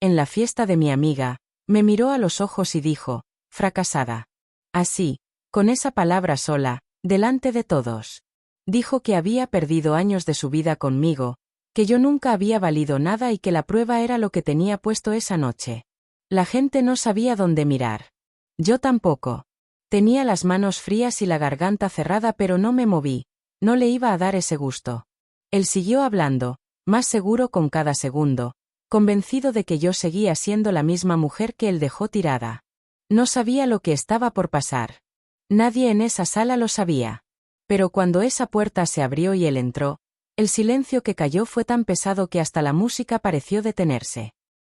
en la fiesta de mi amiga, me miró a los ojos y dijo, fracasada. Así, con esa palabra sola, delante de todos. Dijo que había perdido años de su vida conmigo, que yo nunca había valido nada y que la prueba era lo que tenía puesto esa noche. La gente no sabía dónde mirar. Yo tampoco. Tenía las manos frías y la garganta cerrada, pero no me moví, no le iba a dar ese gusto. Él siguió hablando, más seguro con cada segundo, convencido de que yo seguía siendo la misma mujer que él dejó tirada. No sabía lo que estaba por pasar. Nadie en esa sala lo sabía. Pero cuando esa puerta se abrió y él entró, el silencio que cayó fue tan pesado que hasta la música pareció detenerse.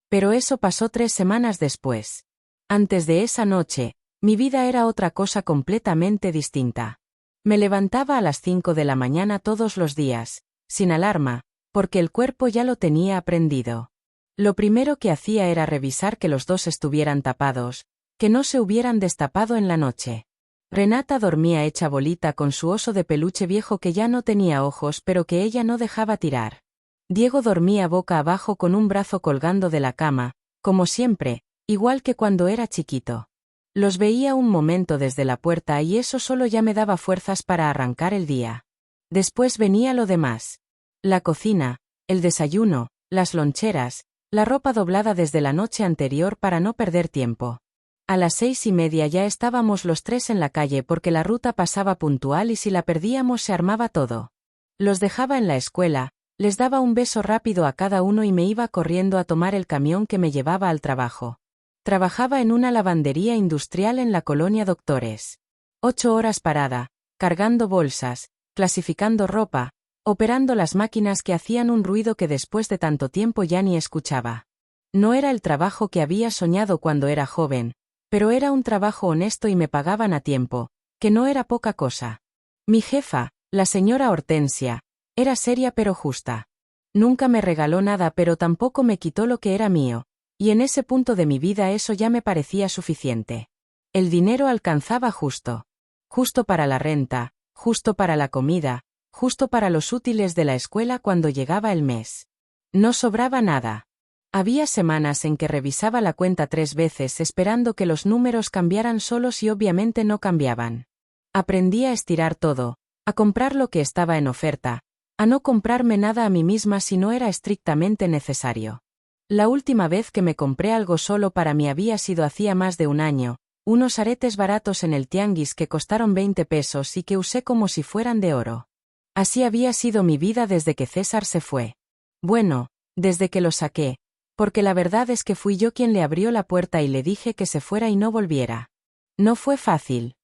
Pero eso pasó 3 semanas después. Antes de esa noche, mi vida era otra cosa completamente distinta. Me levantaba a las 5 de la mañana todos los días, sin alarma, porque el cuerpo ya lo tenía aprendido. Lo primero que hacía era revisar que los dos estuvieran tapados, que no se hubieran destapado en la noche. Renata dormía hecha bolita con su oso de peluche viejo que ya no tenía ojos pero que ella no dejaba tirar. Diego dormía boca abajo con un brazo colgando de la cama, como siempre, igual que cuando era chiquito. Los veía un momento desde la puerta y eso solo ya me daba fuerzas para arrancar el día. Después venía lo demás. La cocina, el desayuno, las loncheras, la ropa doblada desde la noche anterior para no perder tiempo. A las 6:30 ya estábamos los 3 en la calle porque la ruta pasaba puntual y si la perdíamos se armaba todo. Los dejaba en la escuela, les daba un beso rápido a cada uno y me iba corriendo a tomar el camión que me llevaba al trabajo. Trabajaba en una lavandería industrial en la colonia Doctores. 8 horas parada, cargando bolsas, clasificando ropa, operando las máquinas que hacían un ruido que después de tanto tiempo ya ni escuchaba. No era el trabajo que había soñado cuando era joven, pero era un trabajo honesto y me pagaban a tiempo, que no era poca cosa. Mi jefa, la señora Hortensia, era seria pero justa. Nunca me regaló nada pero tampoco me quitó lo que era mío, y en ese punto de mi vida eso ya me parecía suficiente. El dinero alcanzaba justo. Justo para la renta, justo para la comida, justo para los útiles de la escuela cuando llegaba el mes. No sobraba nada. Había semanas en que revisaba la cuenta 3 veces esperando que los números cambiaran solos y obviamente no cambiaban. Aprendí a estirar todo, a comprar lo que estaba en oferta, a no comprarme nada a mí misma si no era estrictamente necesario. La última vez que me compré algo solo para mí había sido hacía más de un año, unos aretes baratos en el tianguis que costaron 20 pesos y que usé como si fueran de oro. Así había sido mi vida desde que César se fue. Bueno, desde que lo saqué, porque la verdad es que fui yo quien le abrió la puerta y le dije que se fuera y no volviera. No fue fácil.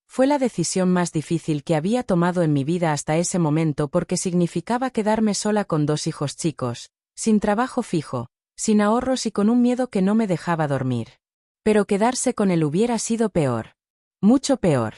Fue la decisión más difícil que había tomado en mi vida hasta ese momento porque significaba quedarme sola con 2 hijos chicos, sin trabajo fijo, sin ahorros y con un miedo que no me dejaba dormir. Pero quedarse con él hubiera sido peor. Mucho peor.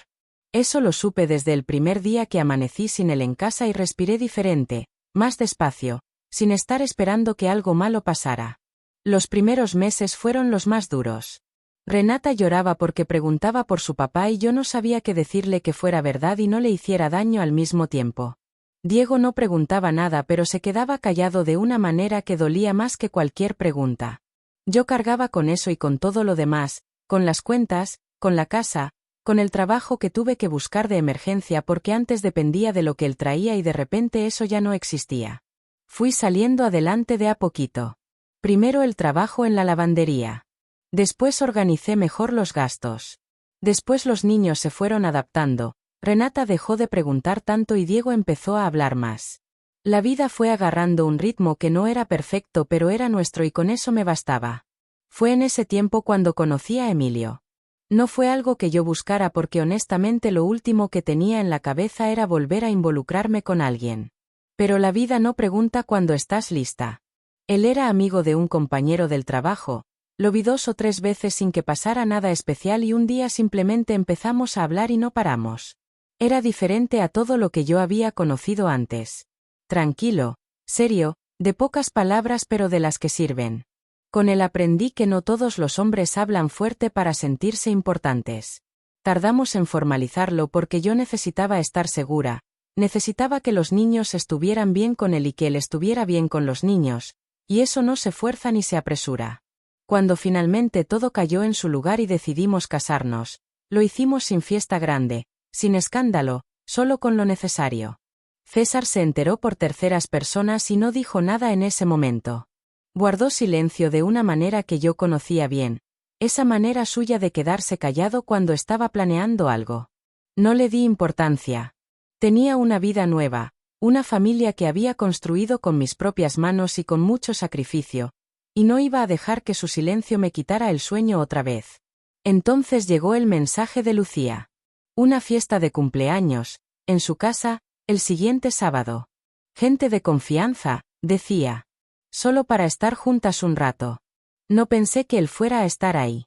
Eso lo supe desde el primer día que amanecí sin él en casa y respiré diferente, más despacio, sin estar esperando que algo malo pasara. Los primeros meses fueron los más duros. Renata lloraba porque preguntaba por su papá y yo no sabía qué decirle que fuera verdad y no le hiciera daño al mismo tiempo. Diego no preguntaba nada pero se quedaba callado de una manera que dolía más que cualquier pregunta. Yo cargaba con eso y con todo lo demás, con las cuentas, con la casa, con el trabajo que tuve que buscar de emergencia porque antes dependía de lo que él traía y de repente eso ya no existía. Fui saliendo adelante de a poquito. Primero el trabajo en la lavandería. Después organicé mejor los gastos. Después los niños se fueron adaptando, Renata dejó de preguntar tanto y Diego empezó a hablar más. La vida fue agarrando un ritmo que no era perfecto pero era nuestro y con eso me bastaba. Fue en ese tiempo cuando conocí a Emilio. No fue algo que yo buscara porque honestamente lo último que tenía en la cabeza era volver a involucrarme con alguien. Pero la vida no pregunta cuando estás lista. Él era amigo de un compañero del trabajo, lo vi 2 o 3 veces sin que pasara nada especial y un día simplemente empezamos a hablar y no paramos. Era diferente a todo lo que yo había conocido antes. Tranquilo, serio, de pocas palabras pero de las que sirven. Con él aprendí que no todos los hombres hablan fuerte para sentirse importantes. Tardamos en formalizarlo porque yo necesitaba estar segura, necesitaba que los niños estuvieran bien con él y que él estuviera bien con los niños, y eso no se fuerza ni se apresura. Cuando finalmente todo cayó en su lugar y decidimos casarnos, lo hicimos sin fiesta grande, sin escándalo, solo con lo necesario. César se enteró por terceras personas y no dijo nada en ese momento. Guardó silencio de una manera que yo conocía bien, esa manera suya de quedarse callado cuando estaba planeando algo. No le di importancia. Tenía una vida nueva, una familia que había construido con mis propias manos y con mucho sacrificio, y no iba a dejar que su silencio me quitara el sueño otra vez. Entonces llegó el mensaje de Lucía. Una fiesta de cumpleaños, en su casa, el siguiente sábado. Gente de confianza, decía. Solo para estar juntas un rato. No pensé que él fuera a estar ahí.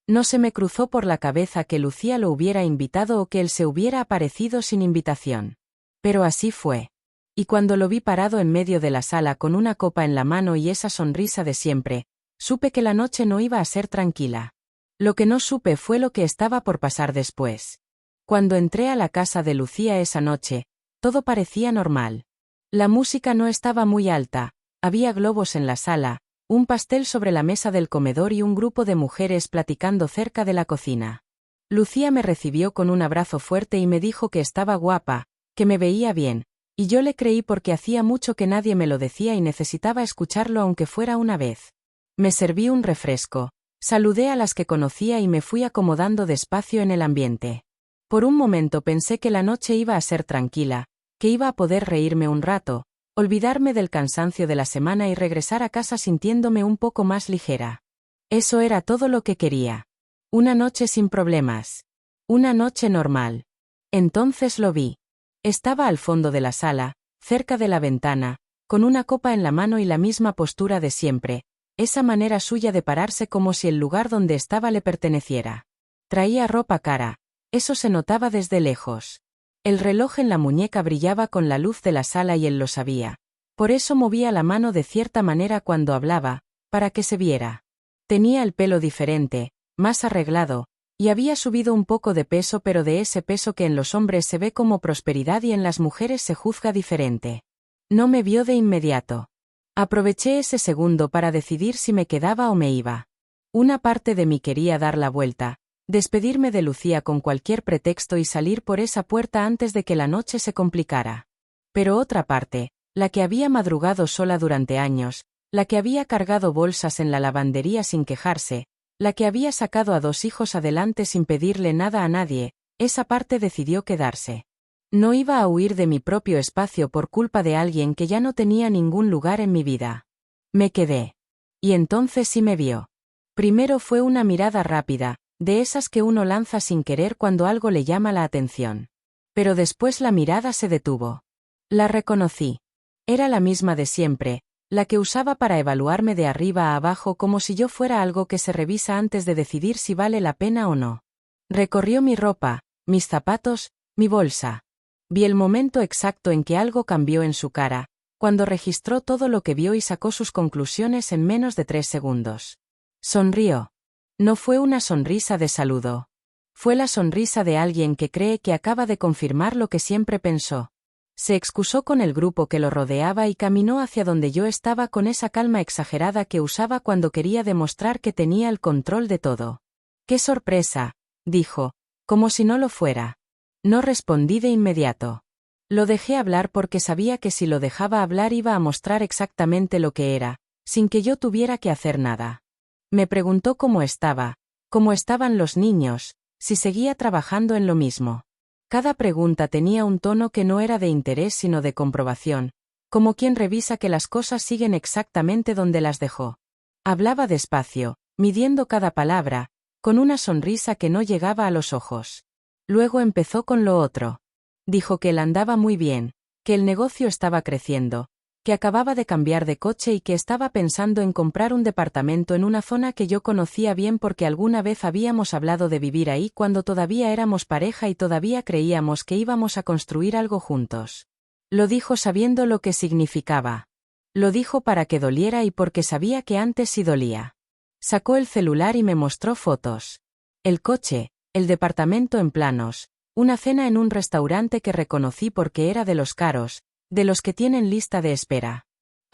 No se me cruzó por la cabeza que Lucía lo hubiera invitado o que él se hubiera aparecido sin invitación. Pero así fue. Y cuando lo vi parado en medio de la sala con una copa en la mano y esa sonrisa de siempre, supe que la noche no iba a ser tranquila. Lo que no supe fue lo que estaba por pasar después. Cuando entré a la casa de Lucía esa noche, todo parecía normal. La música no estaba muy alta, había globos en la sala, un pastel sobre la mesa del comedor y un grupo de mujeres platicando cerca de la cocina. Lucía me recibió con un abrazo fuerte y me dijo que estaba guapa, que me veía bien, y yo le creí porque hacía mucho que nadie me lo decía y necesitaba escucharlo aunque fuera una vez. Me serví un refresco, saludé a las que conocía y me fui acomodando despacio en el ambiente. Por un momento pensé que la noche iba a ser tranquila, que iba a poder reírme un rato, olvidarme del cansancio de la semana y regresar a casa sintiéndome un poco más ligera. Eso era todo lo que quería. Una noche sin problemas. Una noche normal. Entonces lo vi. Estaba al fondo de la sala, cerca de la ventana, con una copa en la mano y la misma postura de siempre, esa manera suya de pararse como si el lugar donde estaba le perteneciera. Traía ropa cara, eso se notaba desde lejos. El reloj en la muñeca brillaba con la luz de la sala y él lo sabía. Por eso movía la mano de cierta manera cuando hablaba, para que se viera. Tenía el pelo diferente, más arreglado, y había subido un poco de peso, pero de ese peso que en los hombres se ve como prosperidad y en las mujeres se juzga diferente. No me vio de inmediato. Aproveché ese segundo para decidir si me quedaba o me iba. Una parte de mí quería dar la vuelta, despedirme de Lucía con cualquier pretexto y salir por esa puerta antes de que la noche se complicara. Pero otra parte, la que había madrugado sola durante años, la que había cargado bolsas en la lavandería sin quejarse, la que había sacado a 2 hijos adelante sin pedirle nada a nadie, esa parte decidió quedarse. No iba a huir de mi propio espacio por culpa de alguien que ya no tenía ningún lugar en mi vida. Me quedé. Y entonces sí me vio. Primero fue una mirada rápida, de esas que uno lanza sin querer cuando algo le llama la atención. Pero después la mirada se detuvo. La reconocí. Era la misma de siempre, la que usaba para evaluarme de arriba a abajo como si yo fuera algo que se revisa antes de decidir si vale la pena o no. Recorrió mi ropa, mis zapatos, mi bolsa. Vi el momento exacto en que algo cambió en su cara, cuando registró todo lo que vio y sacó sus conclusiones en menos de 3 segundos. Sonrió. No fue una sonrisa de saludo. Fue la sonrisa de alguien que cree que acaba de confirmar lo que siempre pensó. Se excusó con el grupo que lo rodeaba y caminó hacia donde yo estaba con esa calma exagerada que usaba cuando quería demostrar que tenía el control de todo. ¡Qué sorpresa!, dijo, como si no lo fuera. No respondí de inmediato. Lo dejé hablar porque sabía que si lo dejaba hablar iba a mostrar exactamente lo que era, sin que yo tuviera que hacer nada. Me preguntó cómo estaban los niños, si seguía trabajando en lo mismo. Cada pregunta tenía un tono que no era de interés sino de comprobación, como quien revisa que las cosas siguen exactamente donde las dejó. Hablaba despacio, midiendo cada palabra, con una sonrisa que no llegaba a los ojos. Luego empezó con lo otro. Dijo que él andaba muy bien, que el negocio estaba creciendo, que acababa de cambiar de coche y que estaba pensando en comprar un departamento en una zona que yo conocía bien porque alguna vez habíamos hablado de vivir ahí cuando todavía éramos pareja y todavía creíamos que íbamos a construir algo juntos. Lo dijo sabiendo lo que significaba. Lo dijo para que doliera y porque sabía que antes sí dolía. Sacó el celular y me mostró fotos. El coche, el departamento en planos, una cena en un restaurante que reconocí porque era de los caros, de los que tienen lista de espera.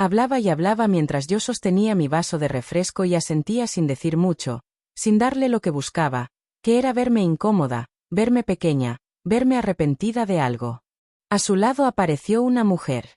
Hablaba y hablaba mientras yo sostenía mi vaso de refresco y asentía sin decir mucho, sin darle lo que buscaba, que era verme incómoda, verme pequeña, verme arrepentida de algo. A su lado apareció una mujer.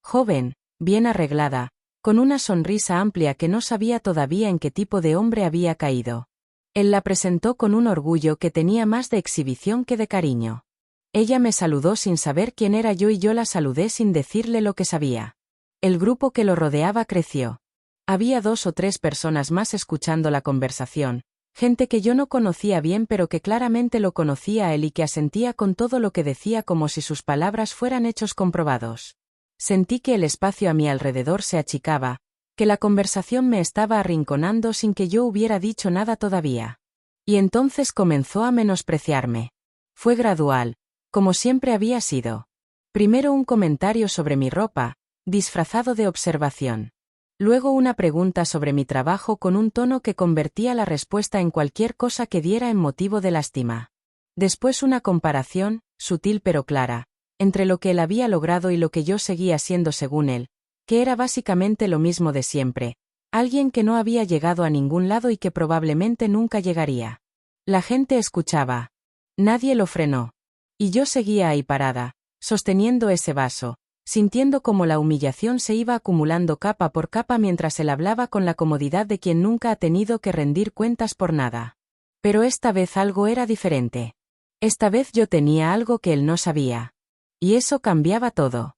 Joven, bien arreglada, con una sonrisa amplia que no sabía todavía en qué tipo de hombre había caído. Él la presentó con un orgullo que tenía más de exhibición que de cariño. Ella me saludó sin saber quién era yo y yo la saludé sin decirle lo que sabía. El grupo que lo rodeaba creció. Había 2 o 3 personas más escuchando la conversación, gente que yo no conocía bien pero que claramente lo conocía a él y que asentía con todo lo que decía como si sus palabras fueran hechos comprobados. Sentí que el espacio a mi alrededor se achicaba, que la conversación me estaba arrinconando sin que yo hubiera dicho nada todavía. Y entonces comenzó a menospreciarme. Fue gradual, como siempre había sido. Primero un comentario sobre mi ropa, disfrazado de observación. Luego una pregunta sobre mi trabajo con un tono que convertía la respuesta en cualquier cosa que diera en motivo de lástima. Después una comparación, sutil pero clara, entre lo que él había logrado y lo que yo seguía siendo según él, que era básicamente lo mismo de siempre, alguien que no había llegado a ningún lado y que probablemente nunca llegaría. La gente escuchaba. Nadie lo frenó. Y yo seguía ahí parada, sosteniendo ese vaso, sintiendo cómo la humillación se iba acumulando capa por capa mientras él hablaba con la comodidad de quien nunca ha tenido que rendir cuentas por nada. Pero esta vez algo era diferente. Esta vez yo tenía algo que él no sabía. Y eso cambiaba todo.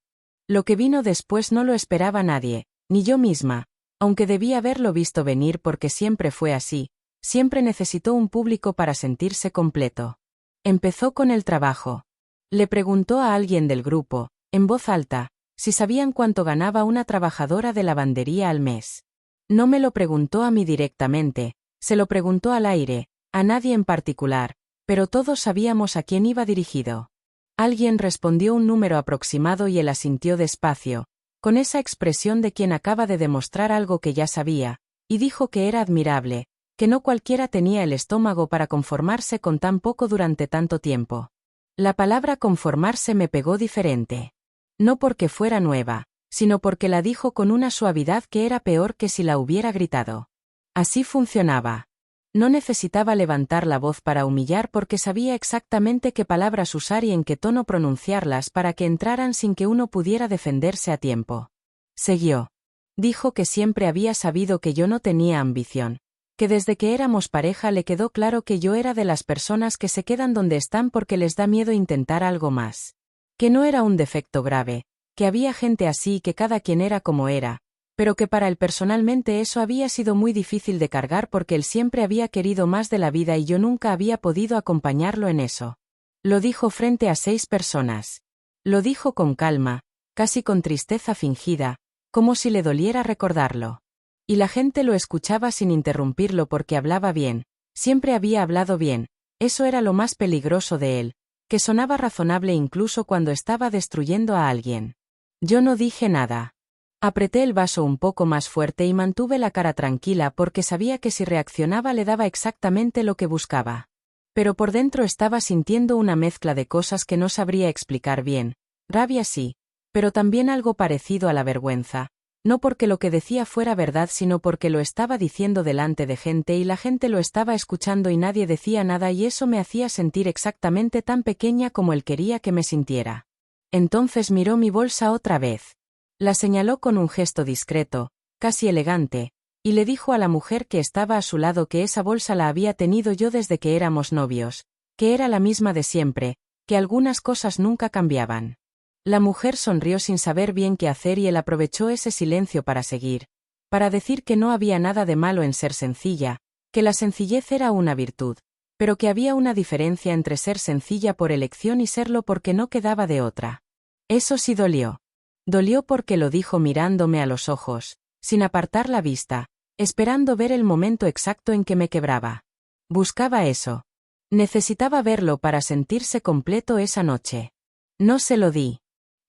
Lo que vino después no lo esperaba nadie, ni yo misma, aunque debía haberlo visto venir porque siempre fue así, siempre necesitó un público para sentirse completo. Empezó con el trabajo. Le preguntó a alguien del grupo, en voz alta, si sabían cuánto ganaba una trabajadora de lavandería al mes. No me lo preguntó a mí directamente, se lo preguntó al aire, a nadie en particular, pero todos sabíamos a quién iba dirigido. Alguien respondió un número aproximado y él asintió despacio, con esa expresión de quien acaba de demostrar algo que ya sabía, y dijo que era admirable, que no cualquiera tenía el estómago para conformarse con tan poco durante tanto tiempo. La palabra conformarse me pegó diferente. No porque fuera nueva, sino porque la dijo con una suavidad que era peor que si la hubiera gritado. Así funcionaba. No necesitaba levantar la voz para humillar porque sabía exactamente qué palabras usar y en qué tono pronunciarlas para que entraran sin que uno pudiera defenderse a tiempo. Siguió. Dijo que siempre había sabido que yo no tenía ambición, que desde que éramos pareja le quedó claro que yo era de las personas que se quedan donde están porque les da miedo intentar algo más. Que no era un defecto grave, que había gente así y que cada quien era como era, pero que para él personalmente eso había sido muy difícil de cargar porque él siempre había querido más de la vida y yo nunca había podido acompañarlo en eso. Lo dijo frente a 6 personas. Lo dijo con calma, casi con tristeza fingida, como si le doliera recordarlo. Y la gente lo escuchaba sin interrumpirlo porque hablaba bien, siempre había hablado bien, eso era lo más peligroso de él, que sonaba razonable incluso cuando estaba destruyendo a alguien. Yo no dije nada. Apreté el vaso un poco más fuerte y mantuve la cara tranquila porque sabía que si reaccionaba le daba exactamente lo que buscaba. Pero por dentro estaba sintiendo una mezcla de cosas que no sabría explicar bien, rabia sí, pero también algo parecido a la vergüenza, no porque lo que decía fuera verdad sino porque lo estaba diciendo delante de gente y la gente lo estaba escuchando y nadie decía nada y eso me hacía sentir exactamente tan pequeña como él quería que me sintiera. Entonces miró mi bolsa otra vez. La señaló con un gesto discreto, casi elegante, y le dijo a la mujer que estaba a su lado que esa bolsa la había tenido yo desde que éramos novios, que era la misma de siempre, que algunas cosas nunca cambiaban. La mujer sonrió sin saber bien qué hacer y él aprovechó ese silencio para seguir, para decir que no había nada de malo en ser sencilla, que la sencillez era una virtud, pero que había una diferencia entre ser sencilla por elección y serlo porque no quedaba de otra. Eso sí dolió. Dolió porque lo dijo mirándome a los ojos, sin apartar la vista, esperando ver el momento exacto en que me quebraba. Buscaba eso. Necesitaba verlo para sentirse completo esa noche. No se lo di.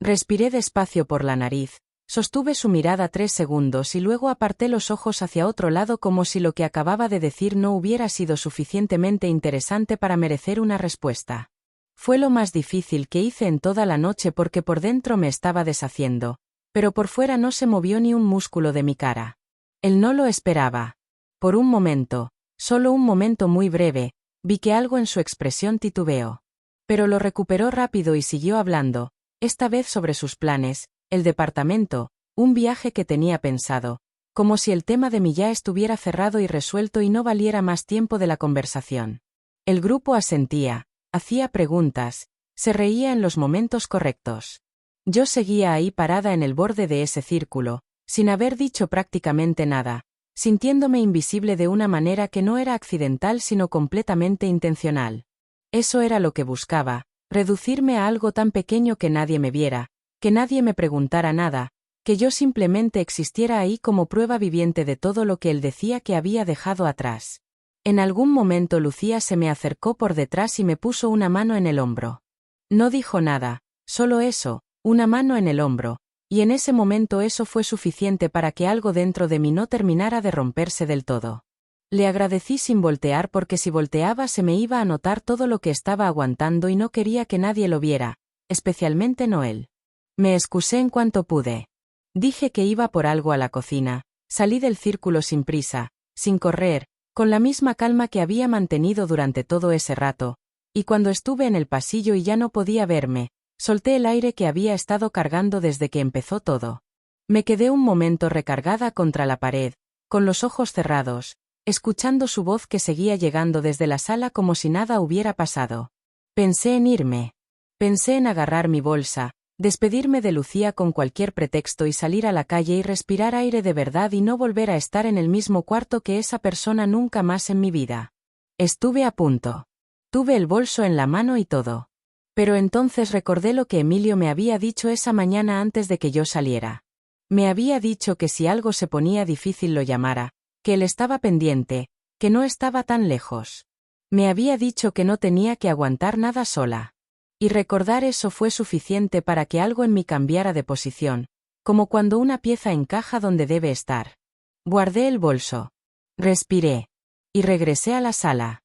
Respiré despacio por la nariz, sostuve su mirada 3 segundos y luego aparté los ojos hacia otro lado como si lo que acababa de decir no hubiera sido suficientemente interesante para merecer una respuesta. Fue lo más difícil que hice en toda la noche porque por dentro me estaba deshaciendo, pero por fuera no se movió ni un músculo de mi cara. Él no lo esperaba. Por un momento, solo un momento muy breve, vi que algo en su expresión titubeó. Pero lo recuperó rápido y siguió hablando, esta vez sobre sus planes, el departamento, un viaje que tenía pensado, como si el tema de mi ya estuviera cerrado y resuelto y no valiera más tiempo de la conversación. El grupo asentía, hacía preguntas, se reía en los momentos correctos. Yo seguía ahí parada en el borde de ese círculo, sin haber dicho prácticamente nada, sintiéndome invisible de una manera que no era accidental sino completamente intencional. Eso era lo que buscaba, reducirme a algo tan pequeño que nadie me viera, que nadie me preguntara nada, que yo simplemente existiera ahí como prueba viviente de todo lo que él decía que había dejado atrás. En algún momento Lucía se me acercó por detrás y me puso una mano en el hombro. No dijo nada, solo eso, una mano en el hombro, y en ese momento eso fue suficiente para que algo dentro de mí no terminara de romperse del todo. Le agradecí sin voltear porque si volteaba se me iba a notar todo lo que estaba aguantando y no quería que nadie lo viera, especialmente no él. Me excusé en cuanto pude. Dije que iba por algo a la cocina, salí del círculo sin prisa, sin correr, con la misma calma que había mantenido durante todo ese rato, y cuando estuve en el pasillo y ya no podía verme, solté el aire que había estado cargando desde que empezó todo. Me quedé un momento recargada contra la pared, con los ojos cerrados, escuchando su voz que seguía llegando desde la sala como si nada hubiera pasado. Pensé en irme. Pensé en agarrar mi bolsa, despedirme de Lucía con cualquier pretexto y salir a la calle y respirar aire de verdad y no volver a estar en el mismo cuarto que esa persona nunca más en mi vida. Estuve a punto. Tuve el bolso en la mano y todo. Pero entonces recordé lo que Emilio me había dicho esa mañana antes de que yo saliera. Me había dicho que si algo se ponía difícil lo llamara, que él estaba pendiente, que no estaba tan lejos. Me había dicho que no tenía que aguantar nada sola. Y recordar eso fue suficiente para que algo en mí cambiara de posición, como cuando una pieza encaja donde debe estar. Guardé el bolso. Respiré. Y regresé a la sala.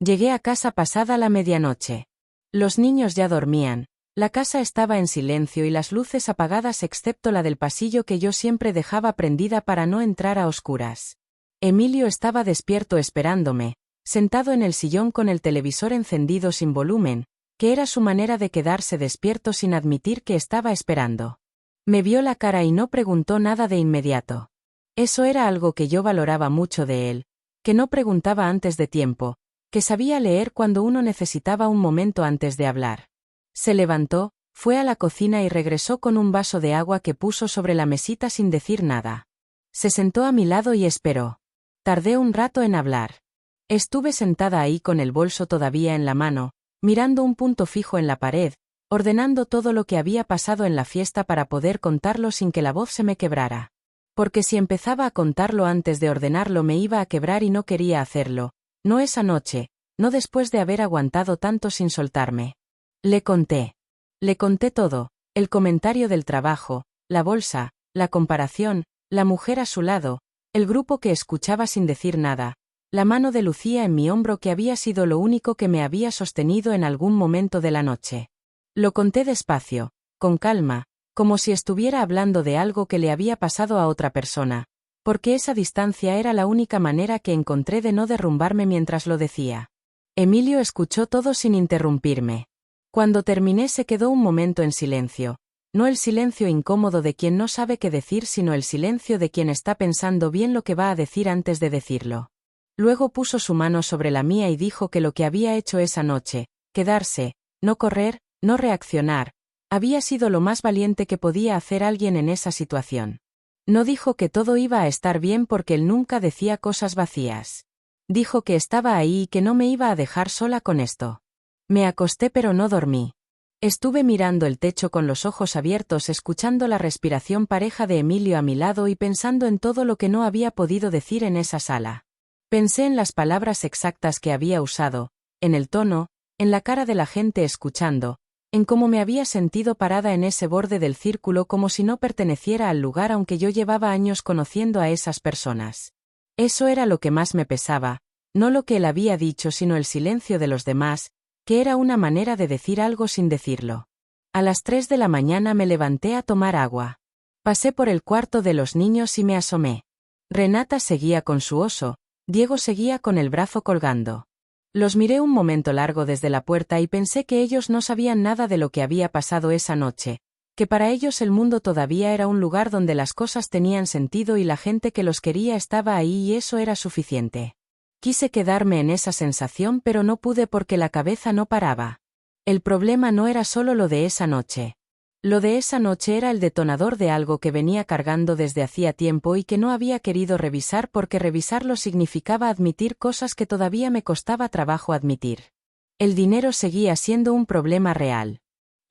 Llegué a casa pasada la medianoche. Los niños ya dormían, la casa estaba en silencio y las luces apagadas excepto la del pasillo que yo siempre dejaba prendida para no entrar a oscuras. Emilio estaba despierto esperándome, sentado en el sillón con el televisor encendido sin volumen, que era su manera de quedarse despierto sin admitir que estaba esperando. Me vio la cara y no preguntó nada de inmediato. Eso era algo que yo valoraba mucho de él, que no preguntaba antes de tiempo, que sabía leer cuando uno necesitaba un momento antes de hablar. Se levantó, fue a la cocina y regresó con un vaso de agua que puso sobre la mesita sin decir nada. Se sentó a mi lado y esperó. Tardé un rato en hablar. Estuve sentada ahí con el bolso todavía en la mano, mirando un punto fijo en la pared, ordenando todo lo que había pasado en la fiesta para poder contarlo sin que la voz se me quebrara. Porque si empezaba a contarlo antes de ordenarlo me iba a quebrar y no quería hacerlo, no esa noche, no después de haber aguantado tanto sin soltarme. Le conté. Le conté todo, el comentario del trabajo, la bolsa, la comparación, la mujer a su lado, el grupo que escuchaba sin decir nada, la mano de Lucía en mi hombro que había sido lo único que me había sostenido en algún momento de la noche. Lo conté despacio, con calma, como si estuviera hablando de algo que le había pasado a otra persona, porque esa distancia era la única manera que encontré de no derrumbarme mientras lo decía. Emilio escuchó todo sin interrumpirme. Cuando terminé se quedó un momento en silencio, no el silencio incómodo de quien no sabe qué decir sino el silencio de quien está pensando bien lo que va a decir antes de decirlo. Luego puso su mano sobre la mía y dijo que lo que había hecho esa noche, quedarse, no correr, no reaccionar, había sido lo más valiente que podía hacer alguien en esa situación. No dijo que todo iba a estar bien porque él nunca decía cosas vacías. Dijo que estaba ahí y que no me iba a dejar sola con esto. Me acosté pero no dormí. Estuve mirando el techo con los ojos abiertos escuchando la respiración pareja de Emilio a mi lado y pensando en todo lo que no había podido decir en esa sala. Pensé en las palabras exactas que había usado, en el tono, en la cara de la gente escuchando, en cómo me había sentido parada en ese borde del círculo como si no perteneciera al lugar aunque yo llevaba años conociendo a esas personas. Eso era lo que más me pesaba, no lo que él había dicho sino el silencio de los demás, que era una manera de decir algo sin decirlo. A las 3 de la mañana me levanté a tomar agua. Pasé por el cuarto de los niños y me asomé. Renata seguía con su oso, Diego seguía con el brazo colgando. Los miré un momento largo desde la puerta y pensé que ellos no sabían nada de lo que había pasado esa noche, que para ellos el mundo todavía era un lugar donde las cosas tenían sentido y la gente que los quería estaba ahí y eso era suficiente. Quise quedarme en esa sensación pero no pude porque la cabeza no paraba. El problema no era solo lo de esa noche. Lo de esa noche era el detonador de algo que venía cargando desde hacía tiempo y que no había querido revisar porque revisarlo significaba admitir cosas que todavía me costaba trabajo admitir. El dinero seguía siendo un problema real.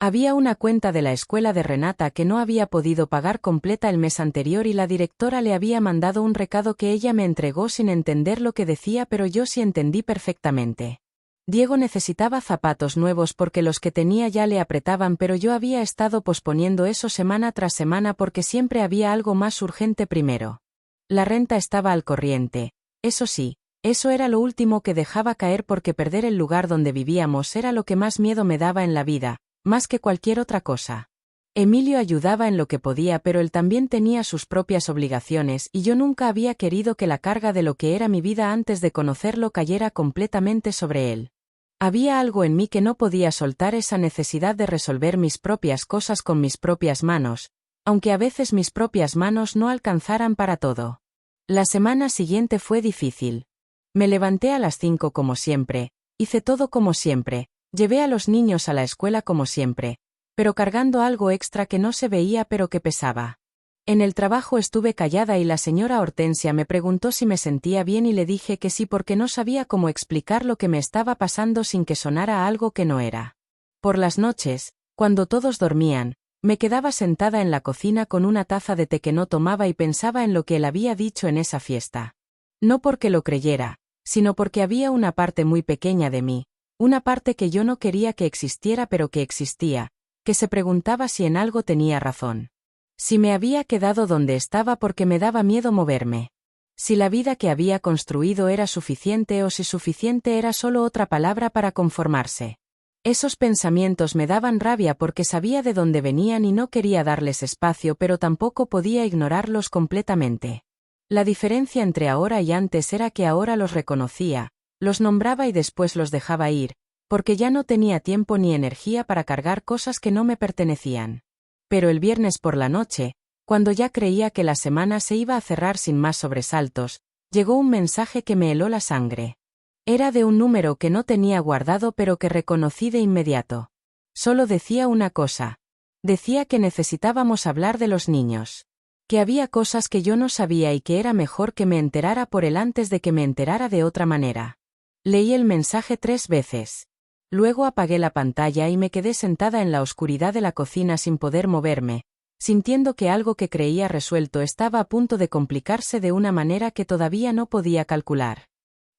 Había una cuenta de la escuela de Renata que no había podido pagar completa el mes anterior y la directora le había mandado un recado que ella me entregó sin entender lo que decía pero yo sí entendí perfectamente. Diego necesitaba zapatos nuevos porque los que tenía ya le apretaban pero yo había estado posponiendo eso semana tras semana porque siempre había algo más urgente primero. La renta estaba al corriente, eso sí, eso era lo último que dejaba caer porque perder el lugar donde vivíamos era lo que más miedo me daba en la vida, más que cualquier otra cosa. Emilio ayudaba en lo que podía pero él también tenía sus propias obligaciones y yo nunca había querido que la carga de lo que era mi vida antes de conocerlo cayera completamente sobre él. Había algo en mí que no podía soltar esa necesidad de resolver mis propias cosas con mis propias manos, aunque a veces mis propias manos no alcanzaran para todo. La semana siguiente fue difícil. Me levanté a las 5 como siempre, hice todo como siempre, llevé a los niños a la escuela como siempre, pero cargando algo extra que no se veía pero que pesaba. En el trabajo estuve callada y la señora Hortensia me preguntó si me sentía bien y le dije que sí porque no sabía cómo explicar lo que me estaba pasando sin que sonara algo que no era. Por las noches, cuando todos dormían, me quedaba sentada en la cocina con una taza de té que no tomaba y pensaba en lo que él había dicho en esa fiesta. No porque lo creyera, sino porque había una parte muy pequeña de mí, una parte que yo no quería que existiera pero que existía, que se preguntaba si en algo tenía razón. Si me había quedado donde estaba porque me daba miedo moverme. Si la vida que había construido era suficiente o si suficiente era solo otra palabra para conformarse. Esos pensamientos me daban rabia porque sabía de dónde venían y no quería darles espacio pero tampoco podía ignorarlos completamente. La diferencia entre ahora y antes era que ahora los reconocía, los nombraba y después los dejaba ir, porque ya no tenía tiempo ni energía para cargar cosas que no me pertenecían. Pero el viernes por la noche, cuando ya creía que la semana se iba a cerrar sin más sobresaltos, llegó un mensaje que me heló la sangre. Era de un número que no tenía guardado pero que reconocí de inmediato. Solo decía una cosa. Decía que necesitábamos hablar de los niños. Que había cosas que yo no sabía y que era mejor que me enterara por él antes de que me enterara de otra manera. Leí el mensaje 3 veces. Luego apagué la pantalla y me quedé sentada en la oscuridad de la cocina sin poder moverme, sintiendo que algo que creía resuelto estaba a punto de complicarse de una manera que todavía no podía calcular.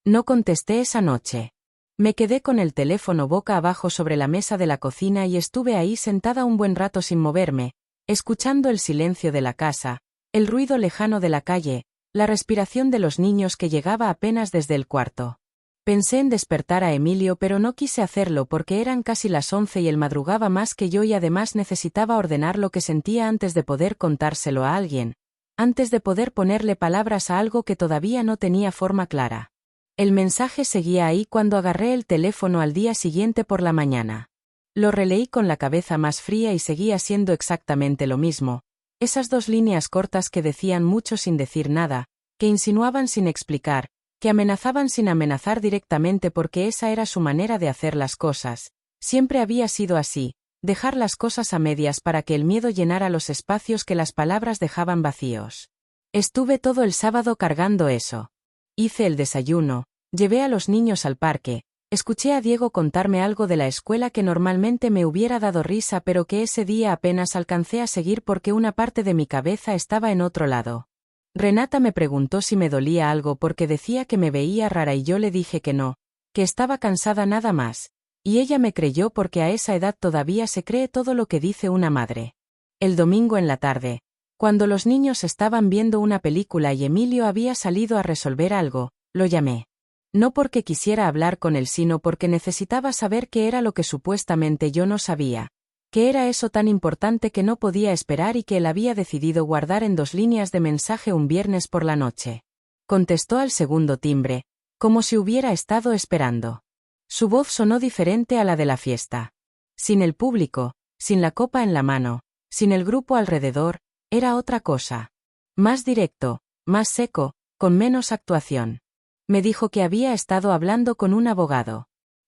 No contesté esa noche. Me quedé con el teléfono boca abajo sobre la mesa de la cocina y estuve ahí sentada un buen rato sin moverme, escuchando el silencio de la casa, el ruido lejano de la calle, la respiración de los niños que llegaba apenas desde el cuarto. Pensé en despertar a Emilio pero no quise hacerlo porque eran casi las 11 y él madrugaba más que yo y además necesitaba ordenar lo que sentía antes de poder contárselo a alguien, antes de poder ponerle palabras a algo que todavía no tenía forma clara. El mensaje seguía ahí cuando agarré el teléfono al día siguiente por la mañana. Lo releí con la cabeza más fría y seguía siendo exactamente lo mismo, esas 2 líneas cortas que decían mucho sin decir nada, que insinuaban sin explicar, que amenazaban sin amenazar directamente porque esa era su manera de hacer las cosas. Siempre había sido así, dejar las cosas a medias para que el miedo llenara los espacios que las palabras dejaban vacíos. Estuve todo el sábado cargando eso. Hice el desayuno, llevé a los niños al parque, escuché a Diego contarme algo de la escuela que normalmente me hubiera dado risa pero que ese día apenas alcancé a seguir porque una parte de mi cabeza estaba en otro lado. Renata me preguntó si me dolía algo porque decía que me veía rara y yo le dije que no, que estaba cansada nada más, y ella me creyó porque a esa edad todavía se cree todo lo que dice una madre. El domingo en la tarde, cuando los niños estaban viendo una película y Emilio había salido a resolver algo, lo llamé. No porque quisiera hablar con él sino porque necesitaba saber qué era lo que supuestamente yo no sabía, ¿Qué era eso tan importante que no podía esperar y que él había decidido guardar en 2 líneas de mensaje un viernes por la noche? Contestó al segundo timbre, como si hubiera estado esperando. Su voz sonó diferente a la de la fiesta. Sin el público, sin la copa en la mano, sin el grupo alrededor, era otra cosa. Más directo, más seco, con menos actuación. Me dijo que había estado hablando con un abogado.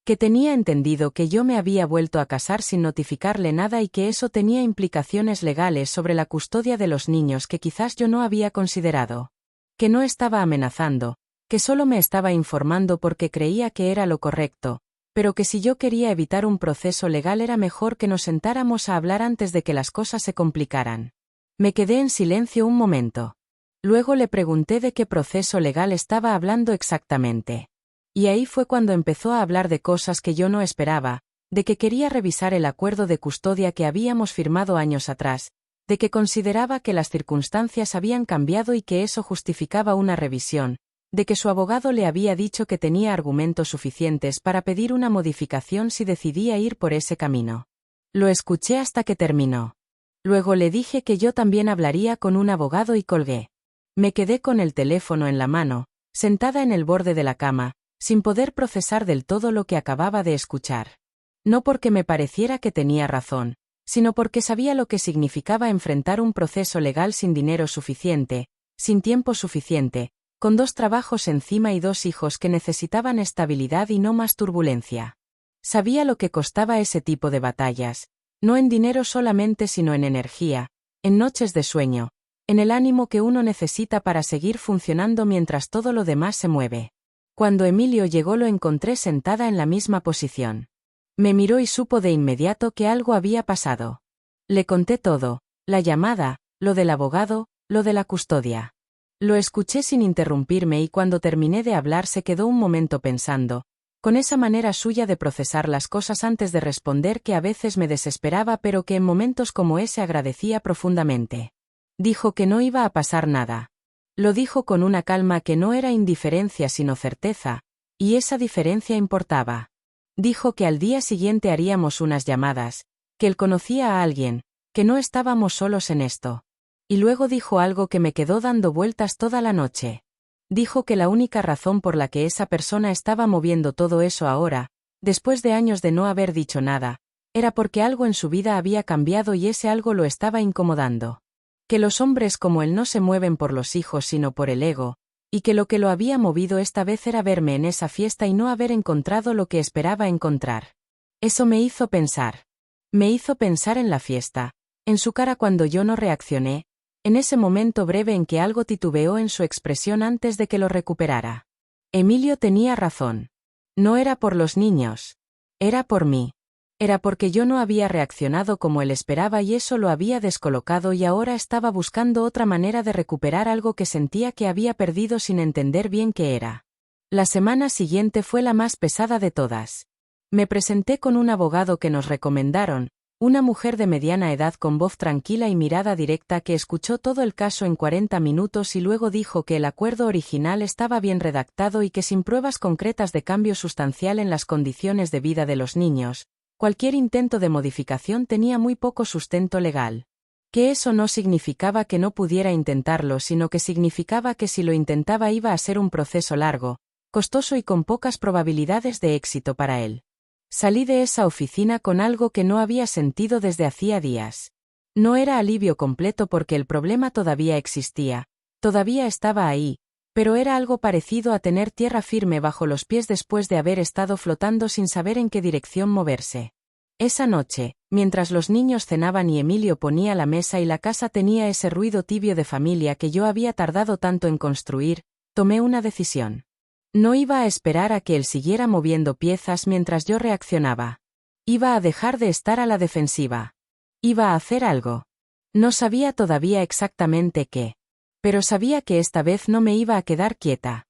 Que tenía entendido que yo me había vuelto a casar sin notificarle nada y que eso tenía implicaciones legales sobre la custodia de los niños que quizás yo no había considerado. Que no estaba amenazando, que solo me estaba informando porque creía que era lo correcto, pero que si yo quería evitar un proceso legal era mejor que nos sentáramos a hablar antes de que las cosas se complicaran. Me quedé en silencio un momento. Luego le pregunté de qué proceso legal estaba hablando exactamente. Y ahí fue cuando empezó a hablar de cosas que yo no esperaba, de que quería revisar el acuerdo de custodia que habíamos firmado años atrás, de que consideraba que las circunstancias habían cambiado y que eso justificaba una revisión, de que su abogado le había dicho que tenía argumentos suficientes para pedir una modificación si decidía ir por ese camino. Lo escuché hasta que terminó. Luego le dije que yo también hablaría con un abogado y colgué. Me quedé con el teléfono en la mano, sentada en el borde de la cama, sin poder procesar del todo lo que acababa de escuchar. No porque me pareciera que tenía razón, sino porque sabía lo que significaba enfrentar un proceso legal sin dinero suficiente, sin tiempo suficiente, con 2 trabajos encima y 2 hijos que necesitaban estabilidad y no más turbulencia. Sabía lo que costaba ese tipo de batallas, no en dinero solamente sino en energía, en noches de sueño, en el ánimo que uno necesita para seguir funcionando mientras todo lo demás se mueve. Cuando Emilio llegó lo encontré sentada en la misma posición. Me miró y supo de inmediato que algo había pasado. Le conté todo, la llamada, lo del abogado, lo de la custodia. Lo escuché sin interrumpirme y cuando terminé de hablar se quedó un momento pensando, con esa manera suya de procesar las cosas antes de responder que a veces me desesperaba pero que en momentos como ese agradecía profundamente. Dijo que no iba a pasar nada. Lo dijo con una calma que no era indiferencia sino certeza, y esa diferencia importaba. Dijo que al día siguiente haríamos unas llamadas, que él conocía a alguien, que no estábamos solos en esto. Y luego dijo algo que me quedó dando vueltas toda la noche. Dijo que la única razón por la que esa persona estaba moviendo todo eso ahora, después de años de no haber dicho nada, era porque algo en su vida había cambiado y ese algo lo estaba incomodando. Que los hombres como él no se mueven por los hijos sino por el ego, y que lo había movido esta vez era verme en esa fiesta y no haber encontrado lo que esperaba encontrar. Eso me hizo pensar. Me hizo pensar en la fiesta, en su cara cuando yo no reaccioné, en ese momento breve en que algo titubeó en su expresión antes de que lo recuperara. Emilio tenía razón. No era por los niños. Era por mí. Era porque yo no había reaccionado como él esperaba y eso lo había descolocado y ahora estaba buscando otra manera de recuperar algo que sentía que había perdido sin entender bien qué era. La semana siguiente fue la más pesada de todas. Me presenté con un abogado que nos recomendaron, una mujer de mediana edad con voz tranquila y mirada directa que escuchó todo el caso en 40 minutos y luego dijo que el acuerdo original estaba bien redactado y que sin pruebas concretas de cambio sustancial en las condiciones de vida de los niños, cualquier intento de modificación tenía muy poco sustento legal. Que eso no significaba que no pudiera intentarlo, sino que significaba que si lo intentaba iba a ser un proceso largo, costoso y con pocas probabilidades de éxito para él. Salí de esa oficina con algo que no había sentido desde hacía días. No era alivio completo porque el problema todavía existía, todavía estaba ahí, pero era algo parecido a tener tierra firme bajo los pies después de haber estado flotando sin saber en qué dirección moverse. Esa noche, mientras los niños cenaban y Emilio ponía la mesa y la casa tenía ese ruido tibio de familia que yo había tardado tanto en construir, tomé una decisión. No iba a esperar a que él siguiera moviendo piezas mientras yo reaccionaba. Iba a dejar de estar a la defensiva. Iba a hacer algo. No sabía todavía exactamente qué. Pero sabía que esta vez no me iba a quedar quieta.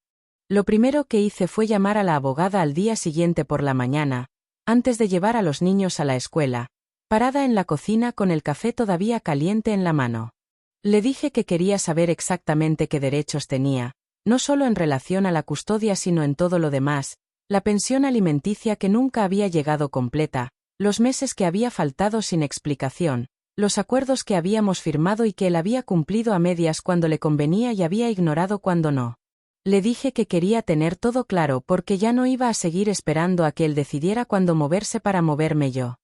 Lo primero que hice fue llamar a la abogada al día siguiente por la mañana, antes de llevar a los niños a la escuela, parada en la cocina con el café todavía caliente en la mano. Le dije que quería saber exactamente qué derechos tenía, no solo en relación a la custodia sino en todo lo demás, la pensión alimenticia que nunca había llegado completa, los meses que había faltado sin explicación, los acuerdos que habíamos firmado y que él había cumplido a medias cuando le convenía y había ignorado cuando no. Le dije que quería tener todo claro porque ya no iba a seguir esperando a que él decidiera cuándo moverse para moverme yo.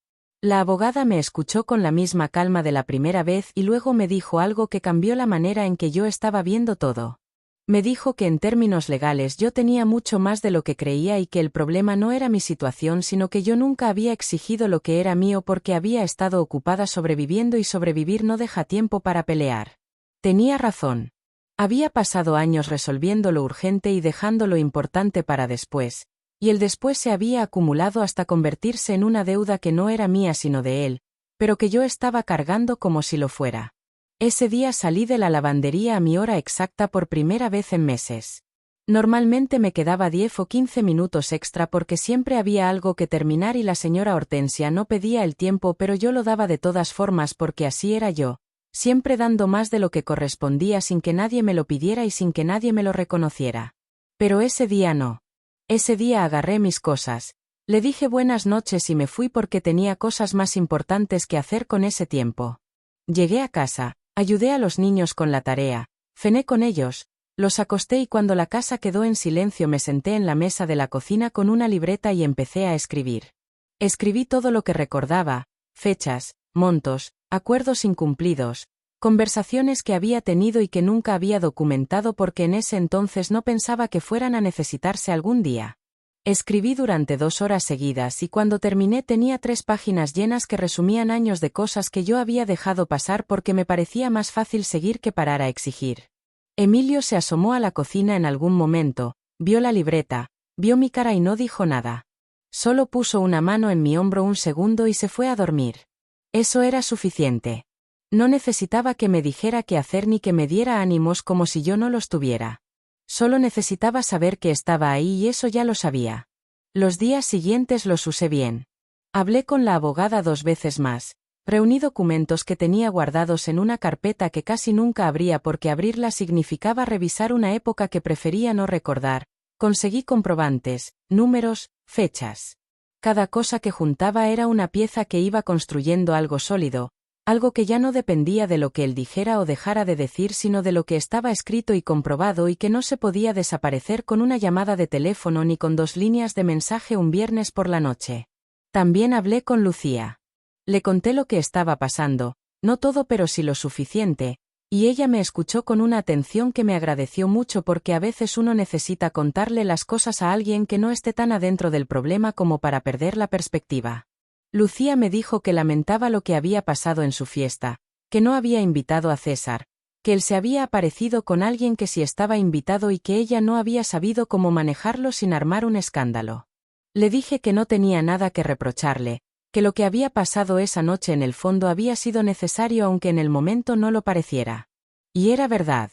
La abogada me escuchó con la misma calma de la primera vez y luego me dijo algo que cambió la manera en que yo estaba viendo todo. Me dijo que en términos legales yo tenía mucho más de lo que creía y que el problema no era mi situación sino que yo nunca había exigido lo que era mío porque había estado ocupada sobreviviendo y sobrevivir no deja tiempo para pelear. Tenía razón. Había pasado años resolviendo lo urgente y dejando lo importante para después, y el después se había acumulado hasta convertirse en una deuda que no era mía sino de él, pero que yo estaba cargando como si lo fuera. Ese día salí de la lavandería a mi hora exacta por primera vez en meses. Normalmente me quedaba 10 o 15 minutos extra porque siempre había algo que terminar y la señora Hortensia no pedía el tiempo pero yo lo daba de todas formas porque así era yo, siempre dando más de lo que correspondía sin que nadie me lo pidiera y sin que nadie me lo reconociera. Pero ese día no. Ese día agarré mis cosas, le dije buenas noches y me fui porque tenía cosas más importantes que hacer con ese tiempo. Llegué a casa, ayudé a los niños con la tarea, cené con ellos, los acosté y cuando la casa quedó en silencio me senté en la mesa de la cocina con una libreta y empecé a escribir. Escribí todo lo que recordaba, fechas, montos, acuerdos incumplidos, conversaciones que había tenido y que nunca había documentado porque en ese entonces no pensaba que fueran a necesitarse algún día. Escribí durante 2 horas seguidas y cuando terminé tenía 3 páginas llenas que resumían años de cosas que yo había dejado pasar porque me parecía más fácil seguir que parar a exigir. Emilio se asomó a la cocina en algún momento, vio la libreta, vio mi cara y no dijo nada. Solo puso una mano en mi hombro un segundo y se fue a dormir. Eso era suficiente. No necesitaba que me dijera qué hacer ni que me diera ánimos como si yo no los tuviera. Solo necesitaba saber que estaba ahí y eso ya lo sabía. Los días siguientes los usé bien. Hablé con la abogada 2 veces más. Reuní documentos que tenía guardados en una carpeta que casi nunca abría porque abrirla significaba revisar una época que prefería no recordar. Conseguí comprobantes, números, fechas. Cada cosa que juntaba era una pieza que iba construyendo algo sólido, algo que ya no dependía de lo que él dijera o dejara de decir sino de lo que estaba escrito y comprobado y que no se podía desaparecer con una llamada de teléfono ni con 2 líneas de mensaje un viernes por la noche. También hablé con Lucía. Le conté lo que estaba pasando, no todo pero sí lo suficiente, y ella me escuchó con una atención que me agradeció mucho porque a veces uno necesita contarle las cosas a alguien que no esté tan adentro del problema como para perder la perspectiva. Lucía me dijo que lamentaba lo que había pasado en su fiesta, que no había invitado a César, que él se había aparecido con alguien que sí estaba invitado y que ella no había sabido cómo manejarlo sin armar un escándalo. Le dije que no tenía nada que reprocharle, que lo que había pasado esa noche en el fondo había sido necesario aunque en el momento no lo pareciera. Y era verdad.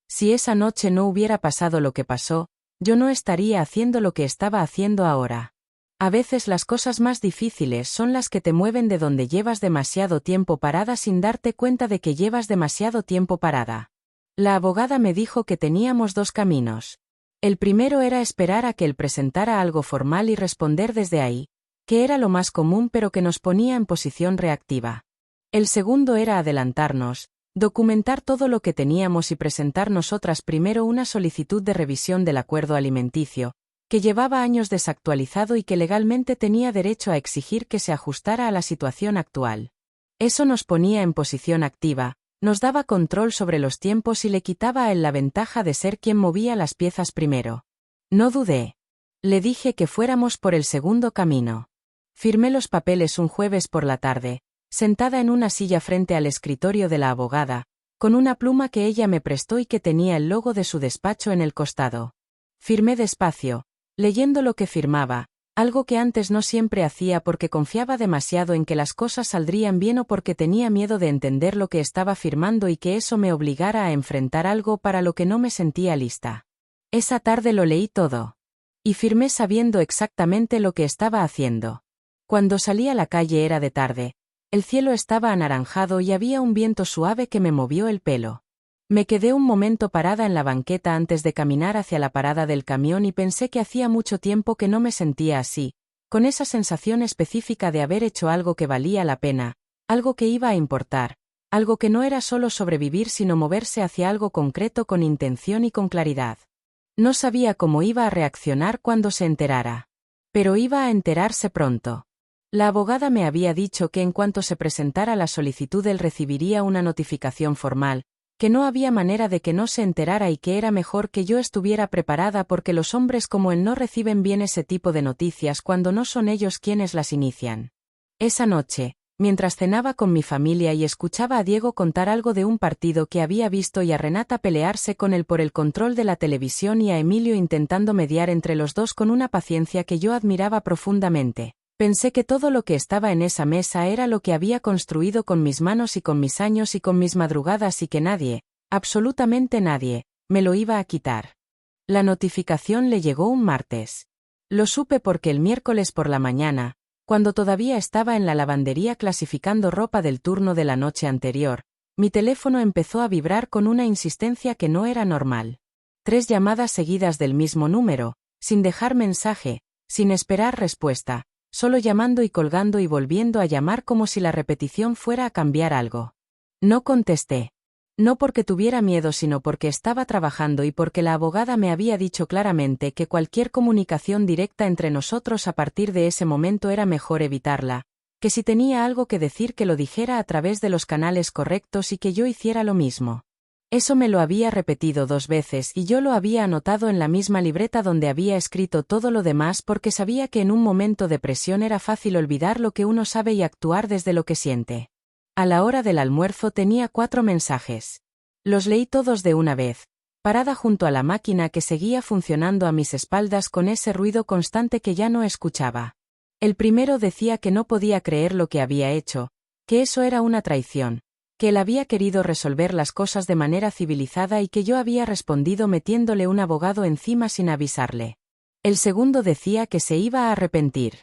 Si esa noche no hubiera pasado lo que pasó, yo no estaría haciendo lo que estaba haciendo ahora. A veces las cosas más difíciles son las que te mueven de donde llevas demasiado tiempo parada sin darte cuenta de que llevas demasiado tiempo parada. La abogada me dijo que teníamos 2 caminos. El primero era esperar a que él presentara algo formal y responder desde ahí, que era lo más común pero que nos ponía en posición reactiva. El segundo era adelantarnos, documentar todo lo que teníamos y presentar nosotras primero una solicitud de revisión del acuerdo alimenticio, que llevaba años desactualizado y que legalmente tenía derecho a exigir que se ajustara a la situación actual. Eso nos ponía en posición activa, nos daba control sobre los tiempos y le quitaba a él la ventaja de ser quien movía las piezas primero. No dudé. Le dije que fuéramos por el segundo camino. Firmé los papeles un jueves por la tarde, sentada en una silla frente al escritorio de la abogada, con una pluma que ella me prestó y que tenía el logo de su despacho en el costado. Firmé despacio, leyendo lo que firmaba, algo que antes no siempre hacía porque confiaba demasiado en que las cosas saldrían bien o porque tenía miedo de entender lo que estaba firmando y que eso me obligara a enfrentar algo para lo que no me sentía lista. Esa tarde lo leí todo. Y firmé sabiendo exactamente lo que estaba haciendo. Cuando salí a la calle era de tarde, el cielo estaba anaranjado y había un viento suave que me movió el pelo. Me quedé un momento parada en la banqueta antes de caminar hacia la parada del camión y pensé que hacía mucho tiempo que no me sentía así, con esa sensación específica de haber hecho algo que valía la pena, algo que iba a importar, algo que no era solo sobrevivir sino moverse hacia algo concreto con intención y con claridad. No sabía cómo iba a reaccionar cuando se enterara. Pero iba a enterarse pronto. La abogada me había dicho que en cuanto se presentara la solicitud él recibiría una notificación formal, que no había manera de que no se enterara y que era mejor que yo estuviera preparada porque los hombres como él no reciben bien ese tipo de noticias cuando no son ellos quienes las inician. Esa noche, mientras cenaba con mi familia y escuchaba a Diego contar algo de un partido que había visto y a Renata pelearse con él por el control de la televisión y a Emilio intentando mediar entre los dos con una paciencia que yo admiraba profundamente, pensé que todo lo que estaba en esa mesa era lo que había construido con mis manos y con mis años y con mis madrugadas y que nadie, absolutamente nadie, me lo iba a quitar. La notificación le llegó un martes. Lo supe porque el miércoles por la mañana, cuando todavía estaba en la lavandería clasificando ropa del turno de la noche anterior, mi teléfono empezó a vibrar con una insistencia que no era normal. 3 llamadas seguidas del mismo número, sin dejar mensaje, sin esperar respuesta, solo llamando y colgando y volviendo a llamar como si la repetición fuera a cambiar algo. No contesté. No porque tuviera miedo sino porque estaba trabajando y porque la abogada me había dicho claramente que cualquier comunicación directa entre nosotros a partir de ese momento era mejor evitarla, que si tenía algo que decir que lo dijera a través de los canales correctos y que yo hiciera lo mismo. Eso me lo había repetido 2 veces y yo lo había anotado en la misma libreta donde había escrito todo lo demás porque sabía que en un momento de presión era fácil olvidar lo que uno sabe y actuar desde lo que siente. A la hora del almuerzo tenía 4 mensajes. Los leí todos de una vez, parada junto a la máquina que seguía funcionando a mis espaldas con ese ruido constante que ya no escuchaba. El primero decía que no podía creer lo que había hecho, que eso era una traición, que él había querido resolver las cosas de manera civilizada y que yo había respondido metiéndole un abogado encima sin avisarle. El segundo decía que se iba a arrepentir.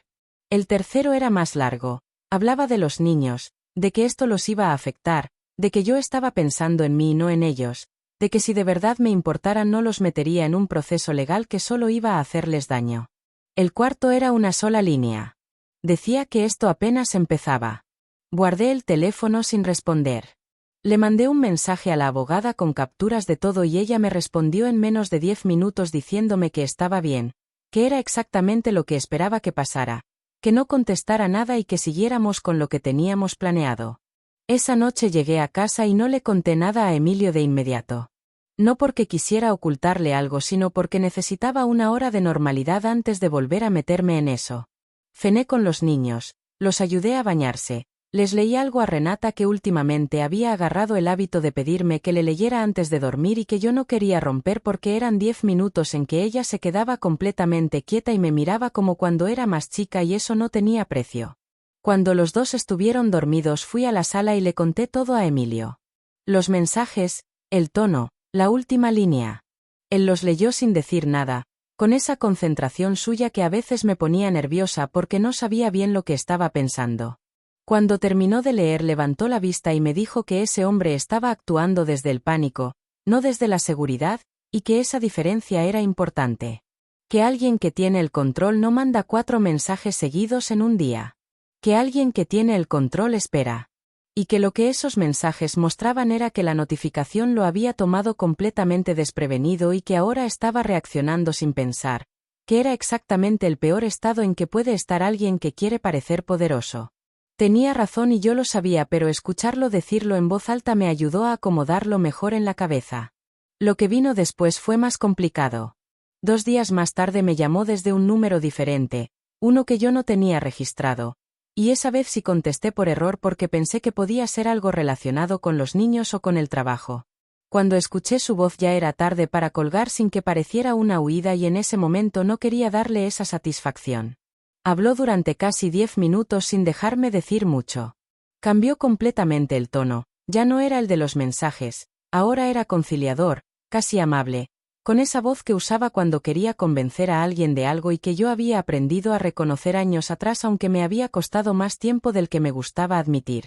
El tercero era más largo, hablaba de los niños, de que esto los iba a afectar, de que yo estaba pensando en mí y no en ellos, de que si de verdad me importaran no los metería en un proceso legal que solo iba a hacerles daño. El cuarto era una sola línea. Decía que esto apenas empezaba. Guardé el teléfono sin responder. Le mandé un mensaje a la abogada con capturas de todo y ella me respondió en menos de 10 minutos diciéndome que estaba bien, que era exactamente lo que esperaba que pasara, que no contestara nada y que siguiéramos con lo que teníamos planeado. Esa noche llegué a casa y no le conté nada a Emilio de inmediato. No porque quisiera ocultarle algo sino porque necesitaba una hora de normalidad antes de volver a meterme en eso. Cené con los niños, los ayudé a bañarse, les leí algo a Renata que últimamente había agarrado el hábito de pedirme que le leyera antes de dormir y que yo no quería romper porque eran 10 minutos en que ella se quedaba completamente quieta y me miraba como cuando era más chica y eso no tenía precio. Cuando los dos estuvieron dormidos fui a la sala y le conté todo a Emilio. Los mensajes, el tono, la última línea. Él los leyó sin decir nada, con esa concentración suya que a veces me ponía nerviosa porque no sabía bien lo que estaba pensando. Cuando terminó de leer levantó la vista y me dijo que ese hombre estaba actuando desde el pánico, no desde la seguridad, y que esa diferencia era importante. Que alguien que tiene el control no manda 4 mensajes seguidos en un día. Que alguien que tiene el control espera. Y que lo que esos mensajes mostraban era que la notificación lo había tomado completamente desprevenido y que ahora estaba reaccionando sin pensar, que era exactamente el peor estado en que puede estar alguien que quiere parecer poderoso. Tenía razón y yo lo sabía, pero escucharlo decirlo en voz alta me ayudó a acomodarlo mejor en la cabeza. Lo que vino después fue más complicado. 2 días más tarde me llamó desde un número diferente, uno que yo no tenía registrado. Y esa vez sí contesté por error porque pensé que podía ser algo relacionado con los niños o con el trabajo. Cuando escuché su voz ya era tarde para colgar sin que pareciera una huida y en ese momento no quería darle esa satisfacción. Habló durante casi 10 minutos sin dejarme decir mucho. Cambió completamente el tono, ya no era el de los mensajes, ahora era conciliador, casi amable, con esa voz que usaba cuando quería convencer a alguien de algo y que yo había aprendido a reconocer años atrás aunque me había costado más tiempo del que me gustaba admitir.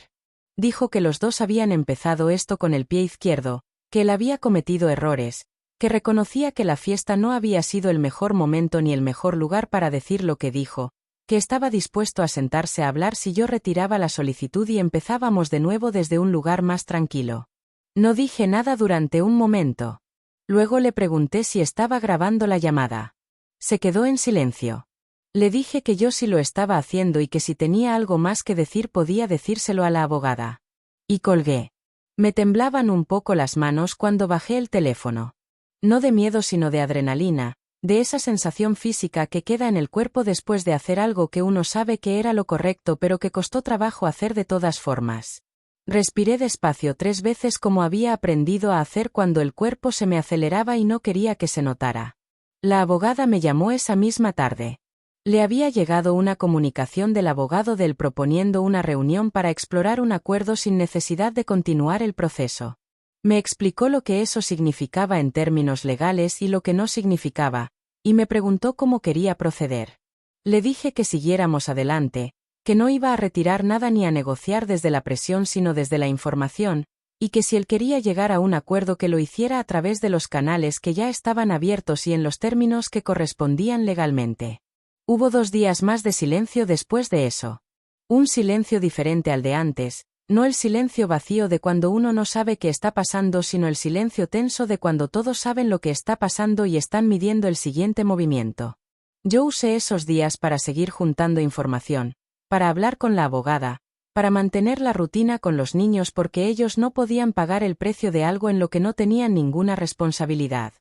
Dijo que los dos habían empezado esto con el pie izquierdo, que él había cometido errores, que reconocía que la fiesta no había sido el mejor momento ni el mejor lugar para decir lo que dijo, que estaba dispuesto a sentarse a hablar si yo retiraba la solicitud y empezábamos de nuevo desde un lugar más tranquilo. No dije nada durante un momento. Luego le pregunté si estaba grabando la llamada. Se quedó en silencio. Le dije que yo sí lo estaba haciendo y que si tenía algo más que decir podía decírselo a la abogada. Y colgué. Me temblaban un poco las manos cuando bajé el teléfono. No de miedo sino de adrenalina, de esa sensación física que queda en el cuerpo después de hacer algo que uno sabe que era lo correcto pero que costó trabajo hacer de todas formas. Respiré despacio 3 veces como había aprendido a hacer cuando el cuerpo se me aceleraba y no quería que se notara. La abogada me llamó esa misma tarde. Le había llegado una comunicación del abogado del proponiendo una reunión para explorar un acuerdo sin necesidad de continuar el proceso. Me explicó lo que eso significaba en términos legales y lo que no significaba, y me preguntó cómo quería proceder. Le dije que siguiéramos adelante, que no iba a retirar nada ni a negociar desde la presión sino desde la información, y que si él quería llegar a un acuerdo que lo hiciera a través de los canales que ya estaban abiertos y en los términos que correspondían legalmente. Hubo 2 días más de silencio después de eso. Un silencio diferente al de antes, no el silencio vacío de cuando uno no sabe qué está pasando sino el silencio tenso de cuando todos saben lo que está pasando y están midiendo el siguiente movimiento. Yo usé esos días para seguir juntando información, para hablar con la abogada, para mantener la rutina con los niños porque ellos no podían pagar el precio de algo en lo que no tenían ninguna responsabilidad.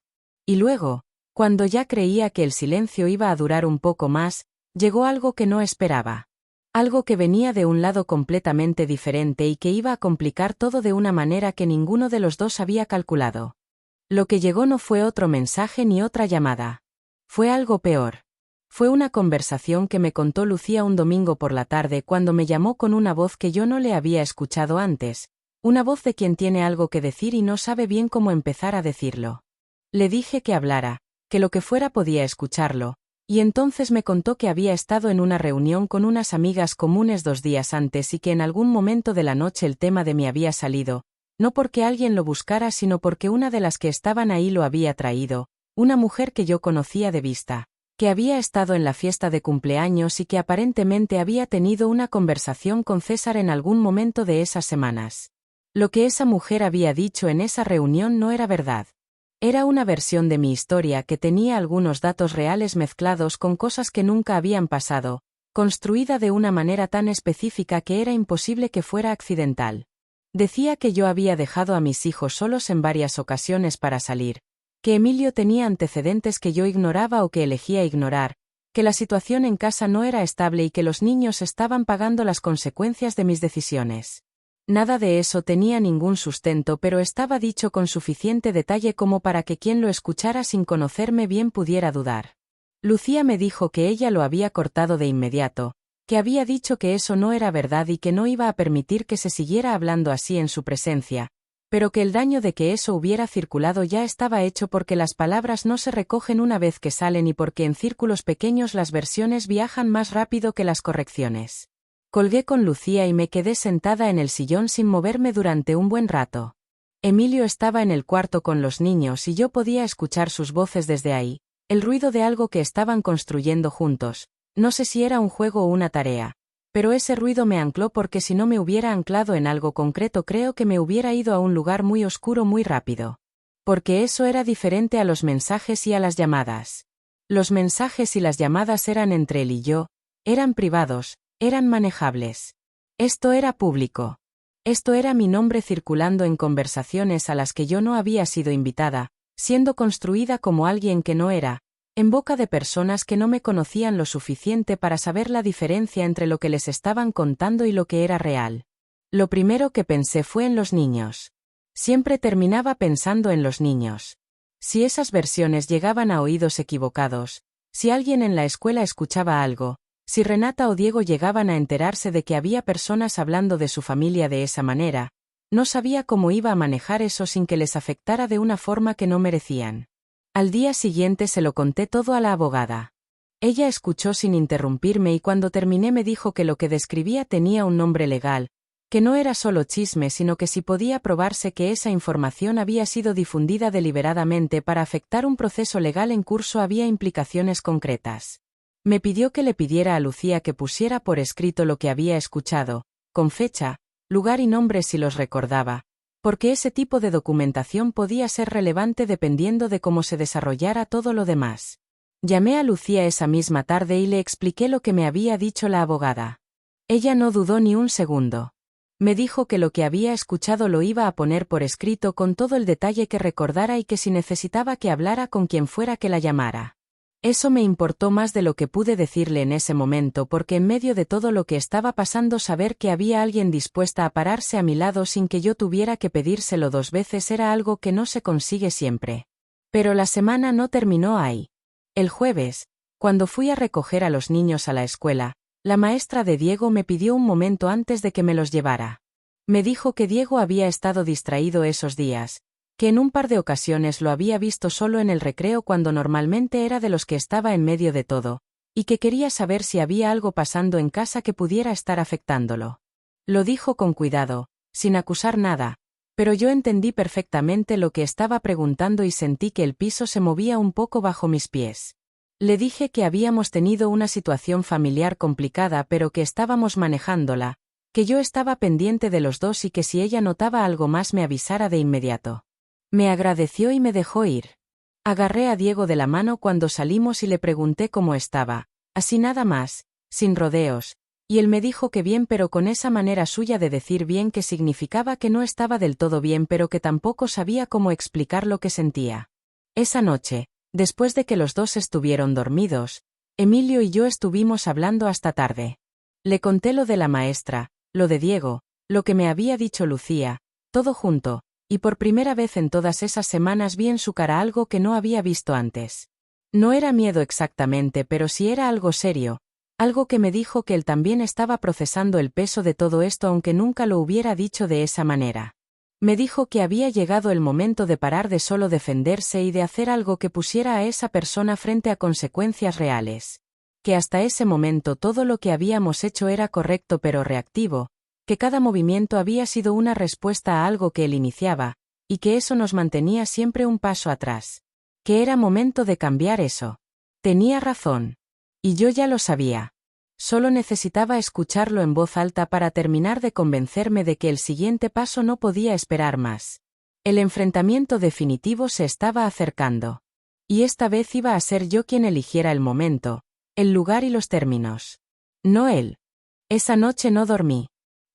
Y luego, cuando ya creía que el silencio iba a durar un poco más, llegó algo que no esperaba. Algo que venía de un lado completamente diferente y que iba a complicar todo de una manera que ninguno de los dos había calculado. Lo que llegó no fue otro mensaje ni otra llamada. Fue algo peor. Fue una conversación que me contó Lucía un domingo por la tarde cuando me llamó con una voz que yo no le había escuchado antes, una voz de quien tiene algo que decir y no sabe bien cómo empezar a decirlo. Le dije que hablara, que lo que fuera podía escucharlo, y entonces me contó que había estado en una reunión con unas amigas comunes 2 días antes y que en algún momento de la noche el tema de mí había salido, no porque alguien lo buscara sino porque una de las que estaban ahí lo había traído, una mujer que yo conocía de vista, que había estado en la fiesta de cumpleaños y que aparentemente había tenido una conversación con César en algún momento de esas semanas. Lo que esa mujer había dicho en esa reunión no era verdad. Era una versión de mi historia que tenía algunos datos reales mezclados con cosas que nunca habían pasado, construida de una manera tan específica que era imposible que fuera accidental. Decía que yo había dejado a mis hijos solos en varias ocasiones para salir, que Emilio tenía antecedentes que yo ignoraba o que elegía ignorar, que la situación en casa no era estable y que los niños estaban pagando las consecuencias de mis decisiones. Nada de eso tenía ningún sustento, pero estaba dicho con suficiente detalle como para que quien lo escuchara sin conocerme bien pudiera dudar. Lucía me dijo que ella lo había cortado de inmediato, que había dicho que eso no era verdad y que no iba a permitir que se siguiera hablando así en su presencia, pero que el daño de que eso hubiera circulado ya estaba hecho porque las palabras no se recogen una vez que salen y porque en círculos pequeños las versiones viajan más rápido que las correcciones. Colgué con Lucía y me quedé sentada en el sillón sin moverme durante un buen rato. Emilio estaba en el cuarto con los niños y yo podía escuchar sus voces desde ahí, el ruido de algo que estaban construyendo juntos, no sé si era un juego o una tarea. Pero ese ruido me ancló porque si no me hubiera anclado en algo concreto creo que me hubiera ido a un lugar muy oscuro muy rápido. Porque eso era diferente a los mensajes y a las llamadas. Los mensajes y las llamadas eran entre él y yo, eran privados, eran manejables. Esto era público. Esto era mi nombre circulando en conversaciones a las que yo no había sido invitada, siendo construida como alguien que no era, en boca de personas que no me conocían lo suficiente para saber la diferencia entre lo que les estaban contando y lo que era real. Lo primero que pensé fue en los niños. Siempre terminaba pensando en los niños. Si esas versiones llegaban a oídos equivocados, si alguien en la escuela escuchaba algo, si Renata o Diego llegaban a enterarse de que había personas hablando de su familia de esa manera, no sabía cómo iba a manejar eso sin que les afectara de una forma que no merecían. Al día siguiente se lo conté todo a la abogada. Ella escuchó sin interrumpirme y cuando terminé me dijo que lo que describía tenía un nombre legal, que no era solo chisme sino que si podía probarse que esa información había sido difundida deliberadamente para afectar un proceso legal en curso había implicaciones concretas. Me pidió que le pidiera a Lucía que pusiera por escrito lo que había escuchado, con fecha, lugar y nombre si los recordaba, porque ese tipo de documentación podía ser relevante dependiendo de cómo se desarrollara todo lo demás. Llamé a Lucía esa misma tarde y le expliqué lo que me había dicho la abogada. Ella no dudó ni un segundo. Me dijo que lo que había escuchado lo iba a poner por escrito con todo el detalle que recordara y que si necesitaba que hablara con quien fuera que la llamara. Eso me importó más de lo que pude decirle en ese momento porque en medio de todo lo que estaba pasando saber que había alguien dispuesta a pararse a mi lado sin que yo tuviera que pedírselo 2 veces era algo que no se consigue siempre. Pero la semana no terminó ahí. El jueves, cuando fui a recoger a los niños a la escuela, la maestra de Diego me pidió un momento antes de que me los llevara. Me dijo que Diego había estado distraído esos días, que en un par de ocasiones lo había visto solo en el recreo cuando normalmente era de los que estaba en medio de todo, y que quería saber si había algo pasando en casa que pudiera estar afectándolo. Lo dijo con cuidado, sin acusar nada, pero yo entendí perfectamente lo que estaba preguntando y sentí que el piso se movía un poco bajo mis pies. Le dije que habíamos tenido una situación familiar complicada pero que estábamos manejándola, que yo estaba pendiente de los dos y que si ella notaba algo más me avisara de inmediato. Me agradeció y me dejó ir. Agarré a Diego de la mano cuando salimos y le pregunté cómo estaba, así nada más, sin rodeos, y él me dijo que bien pero con esa manera suya de decir bien que significaba que no estaba del todo bien pero que tampoco sabía cómo explicar lo que sentía. Esa noche, después de que los dos estuvieron dormidos, Emilio y yo estuvimos hablando hasta tarde. Le conté lo de la maestra, lo de Diego, lo que me había dicho Lucía, todo junto, y por primera vez en todas esas semanas vi en su cara algo que no había visto antes. No era miedo exactamente, pero sí era algo serio, algo que me dijo que él también estaba procesando el peso de todo esto aunque nunca lo hubiera dicho de esa manera. Me dijo que había llegado el momento de parar de solo defenderse y de hacer algo que pusiera a esa persona frente a consecuencias reales. Que hasta ese momento todo lo que habíamos hecho era correcto pero reactivo, que cada movimiento había sido una respuesta a algo que él iniciaba, y que eso nos mantenía siempre un paso atrás. Que era momento de cambiar eso. Tenía razón. Y yo ya lo sabía. Solo necesitaba escucharlo en voz alta para terminar de convencerme de que el siguiente paso no podía esperar más. El enfrentamiento definitivo se estaba acercando. Y esta vez iba a ser yo quien eligiera el momento, el lugar y los términos. No él. Esa noche no dormí.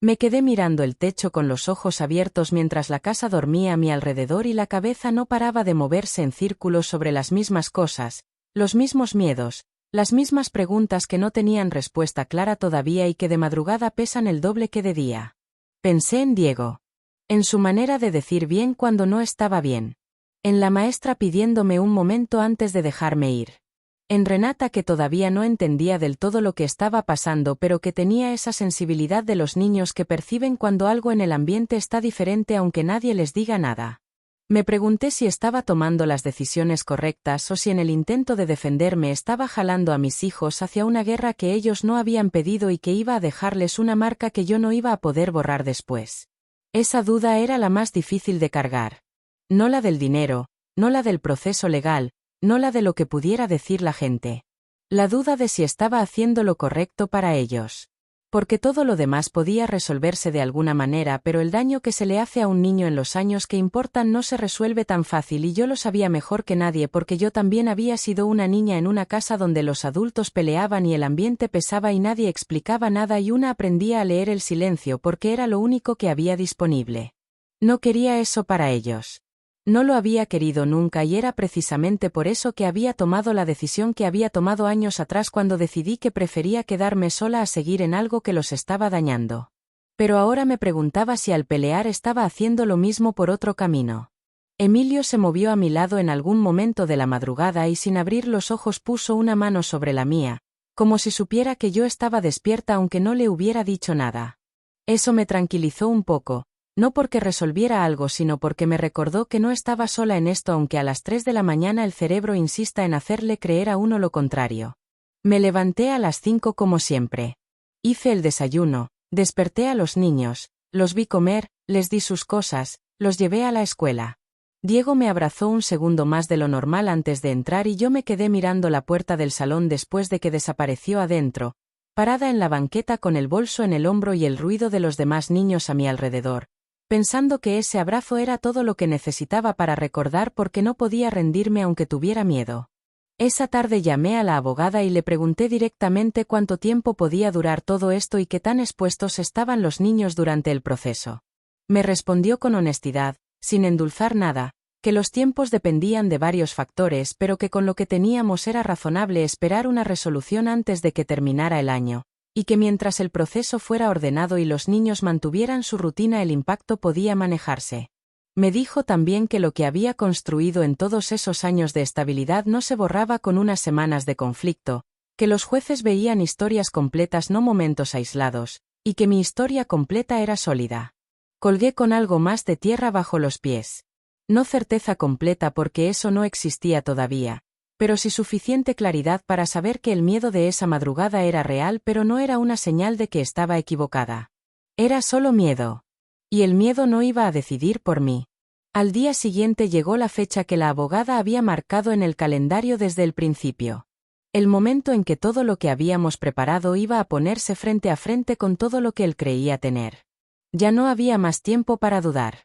Me quedé mirando el techo con los ojos abiertos mientras la casa dormía a mi alrededor y la cabeza no paraba de moverse en círculos sobre las mismas cosas, los mismos miedos, las mismas preguntas que no tenían respuesta clara todavía y que de madrugada pesan el doble que de día. Pensé en Diego. En su manera de decir bien cuando no estaba bien. En la maestra pidiéndome un momento antes de dejarme ir. En Renata que todavía no entendía del todo lo que estaba pasando pero que tenía esa sensibilidad de los niños que perciben cuando algo en el ambiente está diferente aunque nadie les diga nada. Me pregunté si estaba tomando las decisiones correctas o si en el intento de defenderme estaba jalando a mis hijos hacia una guerra que ellos no habían pedido y que iba a dejarles una marca que yo no iba a poder borrar después. Esa duda era la más difícil de cargar. No la del dinero, no la del proceso legal, no la de lo que pudiera decir la gente. La duda de si estaba haciendo lo correcto para ellos. Porque todo lo demás podía resolverse de alguna manera, pero el daño que se le hace a un niño en los años que importan no se resuelve tan fácil y yo lo sabía mejor que nadie porque yo también había sido una niña en una casa donde los adultos peleaban y el ambiente pesaba y nadie explicaba nada y una aprendía a leer el silencio porque era lo único que había disponible. No quería eso para ellos. No lo había querido nunca y era precisamente por eso que había tomado la decisión que había tomado años atrás cuando decidí que prefería quedarme sola a seguir en algo que los estaba dañando. Pero ahora me preguntaba si al pelear estaba haciendo lo mismo por otro camino. Emilio se movió a mi lado en algún momento de la madrugada y sin abrir los ojos puso una mano sobre la mía, como si supiera que yo estaba despierta aunque no le hubiera dicho nada. Eso me tranquilizó un poco. No porque resolviera algo sino porque me recordó que no estaba sola en esto aunque a las 3 de la mañana el cerebro insista en hacerle creer a uno lo contrario. Me levanté a las 5 como siempre. Hice el desayuno, desperté a los niños, los vi comer, les di sus cosas, los llevé a la escuela. Diego me abrazó un segundo más de lo normal antes de entrar y yo me quedé mirando la puerta del salón después de que desapareció adentro, parada en la banqueta con el bolso en el hombro y el ruido de los demás niños a mi alrededor, pensando que ese abrazo era todo lo que necesitaba para recordar porque no podía rendirme aunque tuviera miedo. Esa tarde llamé a la abogada y le pregunté directamente cuánto tiempo podía durar todo esto y qué tan expuestos estaban los niños durante el proceso. Me respondió con honestidad, sin endulzar nada, que los tiempos dependían de varios factores pero que con lo que teníamos era razonable esperar una resolución antes de que terminara el año, y que mientras el proceso fuera ordenado y los niños mantuvieran su rutina el impacto podía manejarse. Me dijo también que lo que había construido en todos esos años de estabilidad no se borraba con unas semanas de conflicto, que los jueces veían historias completas no momentos aislados, y que mi historia completa era sólida. Colgué con algo más de tierra bajo los pies. No certeza completa porque eso no existía todavía, pero sí suficiente claridad para saber que el miedo de esa madrugada era real pero no era una señal de que estaba equivocada. Era solo miedo. Y el miedo no iba a decidir por mí. Al día siguiente llegó la fecha que la abogada había marcado en el calendario desde el principio. El momento en que todo lo que habíamos preparado iba a ponerse frente a frente con todo lo que él creía tener. Ya no había más tiempo para dudar.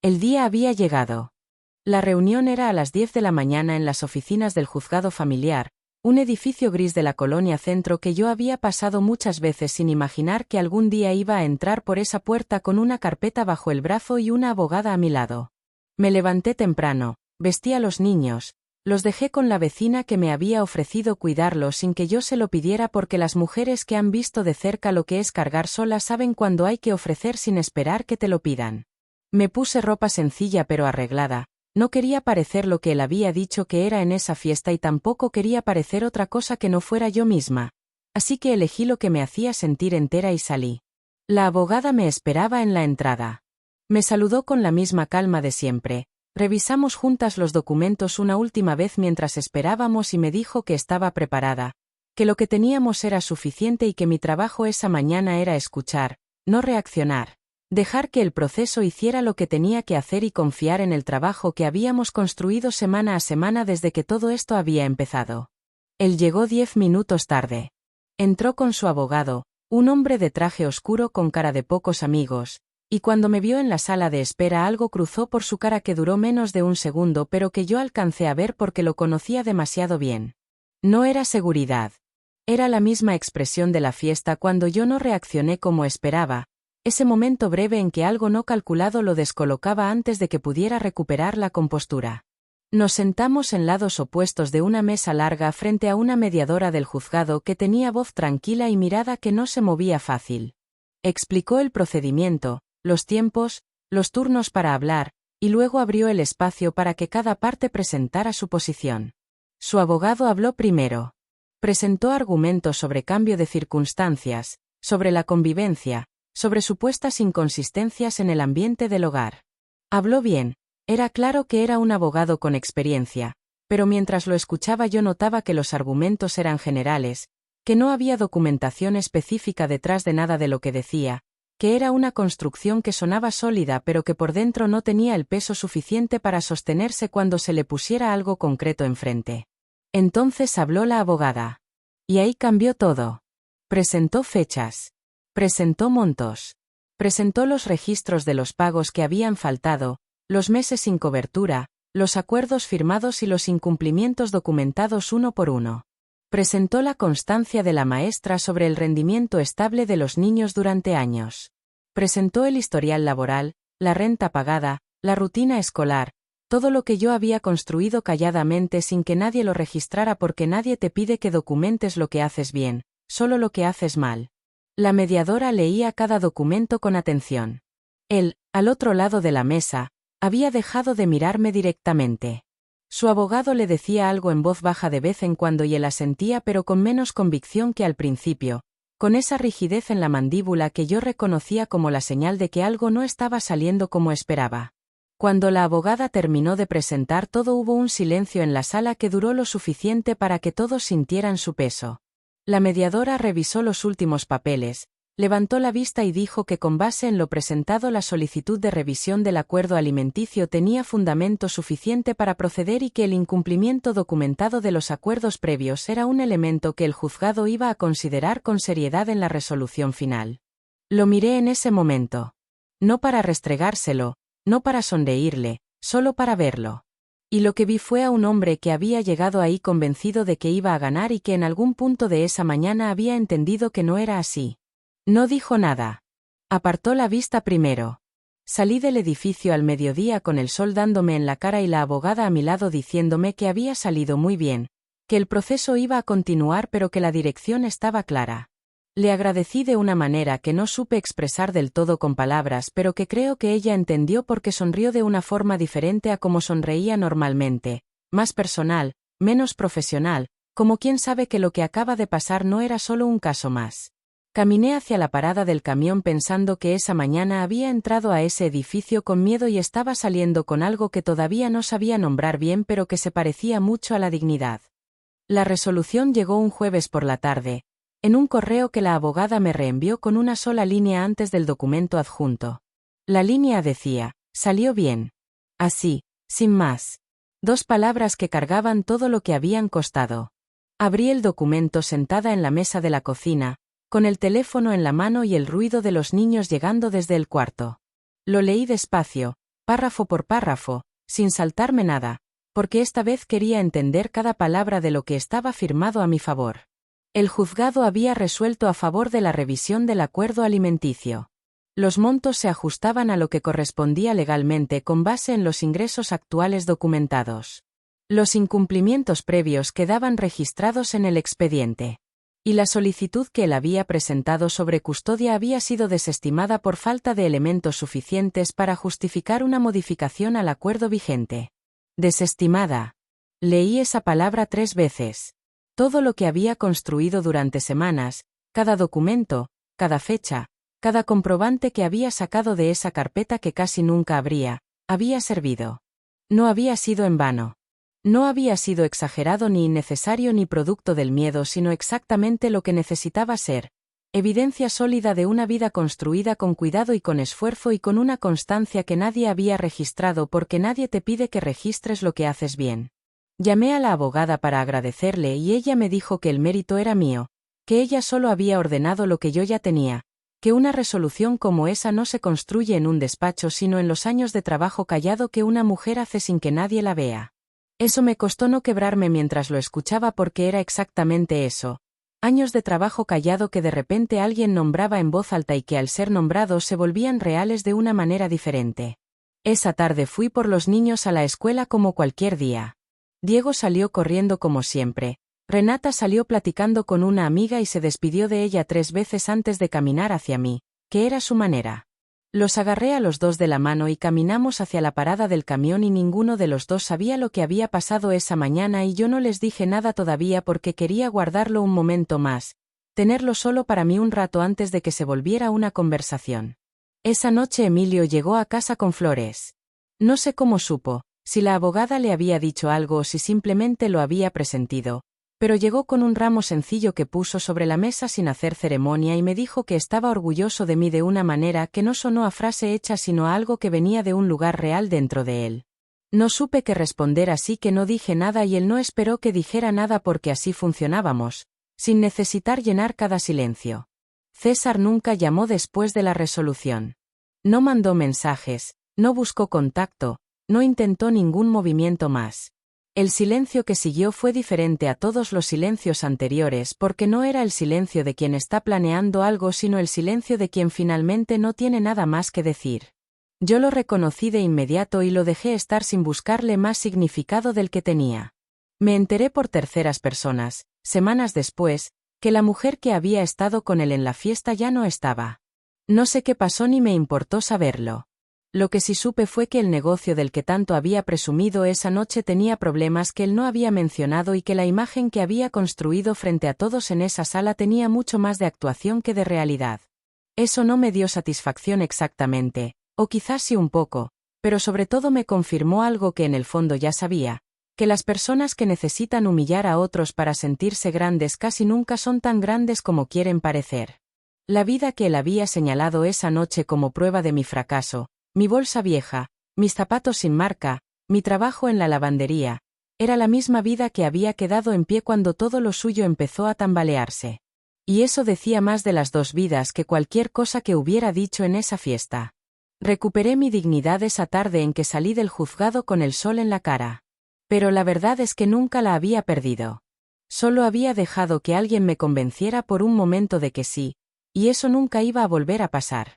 El día había llegado. La reunión era a las 10 de la mañana en las oficinas del juzgado familiar, un edificio gris de la colonia Centro que yo había pasado muchas veces sin imaginar que algún día iba a entrar por esa puerta con una carpeta bajo el brazo y una abogada a mi lado. Me levanté temprano, vestí a los niños, los dejé con la vecina que me había ofrecido cuidarlos sin que yo se lo pidiera porque las mujeres que han visto de cerca lo que es cargar sola saben cuándo hay que ofrecer sin esperar que te lo pidan. Me puse ropa sencilla pero arreglada. No quería parecer lo que él había dicho que era en esa fiesta y tampoco quería parecer otra cosa que no fuera yo misma. Así que elegí lo que me hacía sentir entera y salí. La abogada me esperaba en la entrada. Me saludó con la misma calma de siempre. Revisamos juntas los documentos una última vez mientras esperábamos y me dijo que estaba preparada, que lo que teníamos era suficiente y que mi trabajo esa mañana era escuchar, no reaccionar. Dejar que el proceso hiciera lo que tenía que hacer y confiar en el trabajo que habíamos construido semana a semana desde que todo esto había empezado. Él llegó 10 minutos tarde. Entró con su abogado, un hombre de traje oscuro con cara de pocos amigos, y cuando me vio en la sala de espera algo cruzó por su cara que duró menos de un segundo pero que yo alcancé a ver porque lo conocía demasiado bien. No era seguridad. Era la misma expresión de la fiesta cuando yo no reaccioné como esperaba. Ese momento breve en que algo no calculado lo descolocaba antes de que pudiera recuperar la compostura. Nos sentamos en lados opuestos de una mesa larga frente a una mediadora del juzgado que tenía voz tranquila y mirada que no se movía fácil. Explicó el procedimiento, los tiempos, los turnos para hablar, y luego abrió el espacio para que cada parte presentara su posición. Su abogado habló primero. Presentó argumentos sobre cambio de circunstancias, sobre la convivencia, sobre supuestas inconsistencias en el ambiente del hogar. Habló bien, era claro que era un abogado con experiencia, pero mientras lo escuchaba yo notaba que los argumentos eran generales, que no había documentación específica detrás de nada de lo que decía, que era una construcción que sonaba sólida pero que por dentro no tenía el peso suficiente para sostenerse cuando se le pusiera algo concreto enfrente. Entonces habló la abogada. Y ahí cambió todo. Presentó fechas. Presentó montos. Presentó los registros de los pagos que habían faltado, los meses sin cobertura, los acuerdos firmados y los incumplimientos documentados uno por uno. Presentó la constancia de la maestra sobre el rendimiento estable de los niños durante años. Presentó el historial laboral, la renta pagada, la rutina escolar, todo lo que yo había construido calladamente sin que nadie lo registrara porque nadie te pide que documentes lo que haces bien, solo lo que haces mal. La mediadora leía cada documento con atención. Él, al otro lado de la mesa, había dejado de mirarme directamente. Su abogado le decía algo en voz baja de vez en cuando y él asentía pero con menos convicción que al principio, con esa rigidez en la mandíbula que yo reconocía como la señal de que algo no estaba saliendo como esperaba. Cuando la abogada terminó de presentar todo hubo un silencio en la sala que duró lo suficiente para que todos sintieran su peso. La mediadora revisó los últimos papeles, levantó la vista y dijo que con base en lo presentado la solicitud de revisión del acuerdo alimenticio tenía fundamento suficiente para proceder y que el incumplimiento documentado de los acuerdos previos era un elemento que el juzgado iba a considerar con seriedad en la resolución final. Lo miré en ese momento. No para restregárselo, no para sonreírle, solo para verlo. Y lo que vi fue a un hombre que había llegado ahí convencido de que iba a ganar y que en algún punto de esa mañana había entendido que no era así. No dijo nada. Apartó la vista primero. Salí del edificio al mediodía con el sol dándome en la cara y la abogada a mi lado diciéndome que había salido muy bien, que el proceso iba a continuar pero que la dirección estaba clara. Le agradecí de una manera que no supe expresar del todo con palabras, pero que creo que ella entendió porque sonrió de una forma diferente a como sonreía normalmente, más personal, menos profesional, como quien sabe que lo que acaba de pasar no era solo un caso más. Caminé hacia la parada del camión pensando que esa mañana había entrado a ese edificio con miedo y estaba saliendo con algo que todavía no sabía nombrar bien pero que se parecía mucho a la dignidad. La resolución llegó un jueves por la tarde, en un correo que la abogada me reenvió con una sola línea antes del documento adjunto. La línea decía, salió bien. Así, sin más. 2 palabras que cargaban todo lo que habían costado. Abrí el documento sentada en la mesa de la cocina, con el teléfono en la mano y el ruido de los niños llegando desde el cuarto. Lo leí despacio, párrafo por párrafo, sin saltarme nada, porque esta vez quería entender cada palabra de lo que estaba firmado a mi favor. El juzgado había resuelto a favor de la revisión del acuerdo alimenticio. Los montos se ajustaban a lo que correspondía legalmente con base en los ingresos actuales documentados. Los incumplimientos previos quedaban registrados en el expediente. Y la solicitud que él había presentado sobre custodia había sido desestimada por falta de elementos suficientes para justificar una modificación al acuerdo vigente. Desestimada. Leí esa palabra 3 veces. Todo lo que había construido durante semanas, cada documento, cada fecha, cada comprobante que había sacado de esa carpeta que casi nunca abría, había servido. No había sido en vano. No había sido exagerado ni innecesario ni producto del miedo, sino exactamente lo que necesitaba ser, evidencia sólida de una vida construida con cuidado y con esfuerzo y con una constancia que nadie había registrado porque nadie te pide que registres lo que haces bien. Llamé a la abogada para agradecerle y ella me dijo que el mérito era mío, que ella solo había ordenado lo que yo ya tenía, que una resolución como esa no se construye en un despacho sino en los años de trabajo callado que una mujer hace sin que nadie la vea. Eso me costó no quebrarme mientras lo escuchaba porque era exactamente eso. Años de trabajo callado que de repente alguien nombraba en voz alta y que al ser nombrados se volvían reales de una manera diferente. Esa tarde fui por los niños a la escuela como cualquier día. Diego salió corriendo como siempre. Renata salió platicando con una amiga y se despidió de ella 3 veces antes de caminar hacia mí, que era su manera. Los agarré a los 2 de la mano y caminamos hacia la parada del camión y ninguno de los 2 sabía lo que había pasado esa mañana y yo no les dije nada todavía porque quería guardarlo un momento más, tenerlo solo para mí un rato antes de que se volviera una conversación. Esa noche Emilio llegó a casa con flores. No sé cómo supo, si la abogada le había dicho algo o si simplemente lo había presentido, pero llegó con un ramo sencillo que puso sobre la mesa sin hacer ceremonia y me dijo que estaba orgulloso de mí de una manera que no sonó a frase hecha sino a algo que venía de un lugar real dentro de él. No supe qué responder así que no dije nada y él no esperó que dijera nada porque así funcionábamos, sin necesitar llenar cada silencio. César nunca llamó después de la resolución. No mandó mensajes, no buscó contacto, no intentó ningún movimiento más. El silencio que siguió fue diferente a todos los silencios anteriores porque no era el silencio de quien está planeando algo sino el silencio de quien finalmente no tiene nada más que decir. Yo lo reconocí de inmediato y lo dejé estar sin buscarle más significado del que tenía. Me enteré por terceras personas, semanas después, que la mujer que había estado con él en la fiesta ya no estaba. No sé qué pasó ni me importó saberlo. Lo que sí supe fue que el negocio del que tanto había presumido esa noche tenía problemas que él no había mencionado y que la imagen que había construido frente a todos en esa sala tenía mucho más de actuación que de realidad. Eso no me dio satisfacción exactamente, o quizás sí un poco, pero sobre todo me confirmó algo que en el fondo ya sabía, que las personas que necesitan humillar a otros para sentirse grandes casi nunca son tan grandes como quieren parecer. La vida que él había señalado esa noche como prueba de mi fracaso, mi bolsa vieja, mis zapatos sin marca, mi trabajo en la lavandería, era la misma vida que había quedado en pie cuando todo lo suyo empezó a tambalearse. Y eso decía más de las dos vidas que cualquier cosa que hubiera dicho en esa fiesta. Recuperé mi dignidad esa tarde en que salí del juzgado con el sol en la cara. Pero la verdad es que nunca la había perdido. Solo había dejado que alguien me convenciera por un momento de que sí, y eso nunca iba a volver a pasar.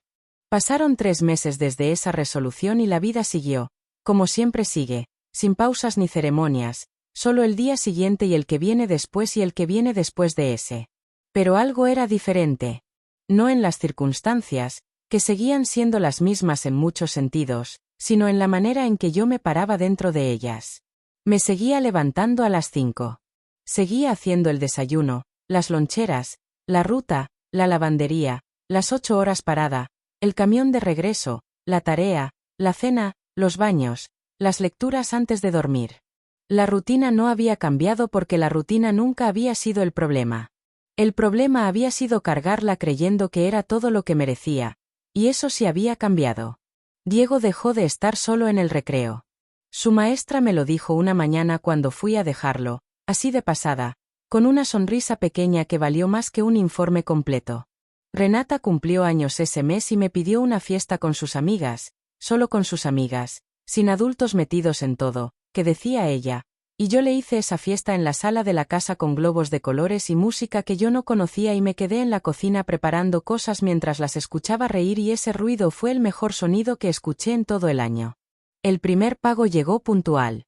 Pasaron 3 meses desde esa resolución y la vida siguió, como siempre sigue, sin pausas ni ceremonias, solo el día siguiente y el que viene después y el que viene después de ese. Pero algo era diferente. No en las circunstancias, que seguían siendo las mismas en muchos sentidos, sino en la manera en que yo me paraba dentro de ellas. Me seguía levantando a las 5. Seguía haciendo el desayuno, las loncheras, la ruta, la lavandería, las 8 horas parada, el camión de regreso, la tarea, la cena, los baños, las lecturas antes de dormir. La rutina no había cambiado porque la rutina nunca había sido el problema. El problema había sido cargarla creyendo que era todo lo que merecía, y eso sí había cambiado. Diego dejó de estar solo en el recreo. Su maestra me lo dijo una mañana cuando fui a dejarlo, así de pasada, con una sonrisa pequeña que valió más que un informe completo. Renata cumplió años ese mes y me pidió una fiesta con sus amigas, solo con sus amigas, sin adultos metidos en todo, que decía ella, y yo le hice esa fiesta en la sala de la casa con globos de colores y música que yo no conocía y me quedé en la cocina preparando cosas mientras las escuchaba reír y ese ruido fue el mejor sonido que escuché en todo el año. El primer pago llegó puntual.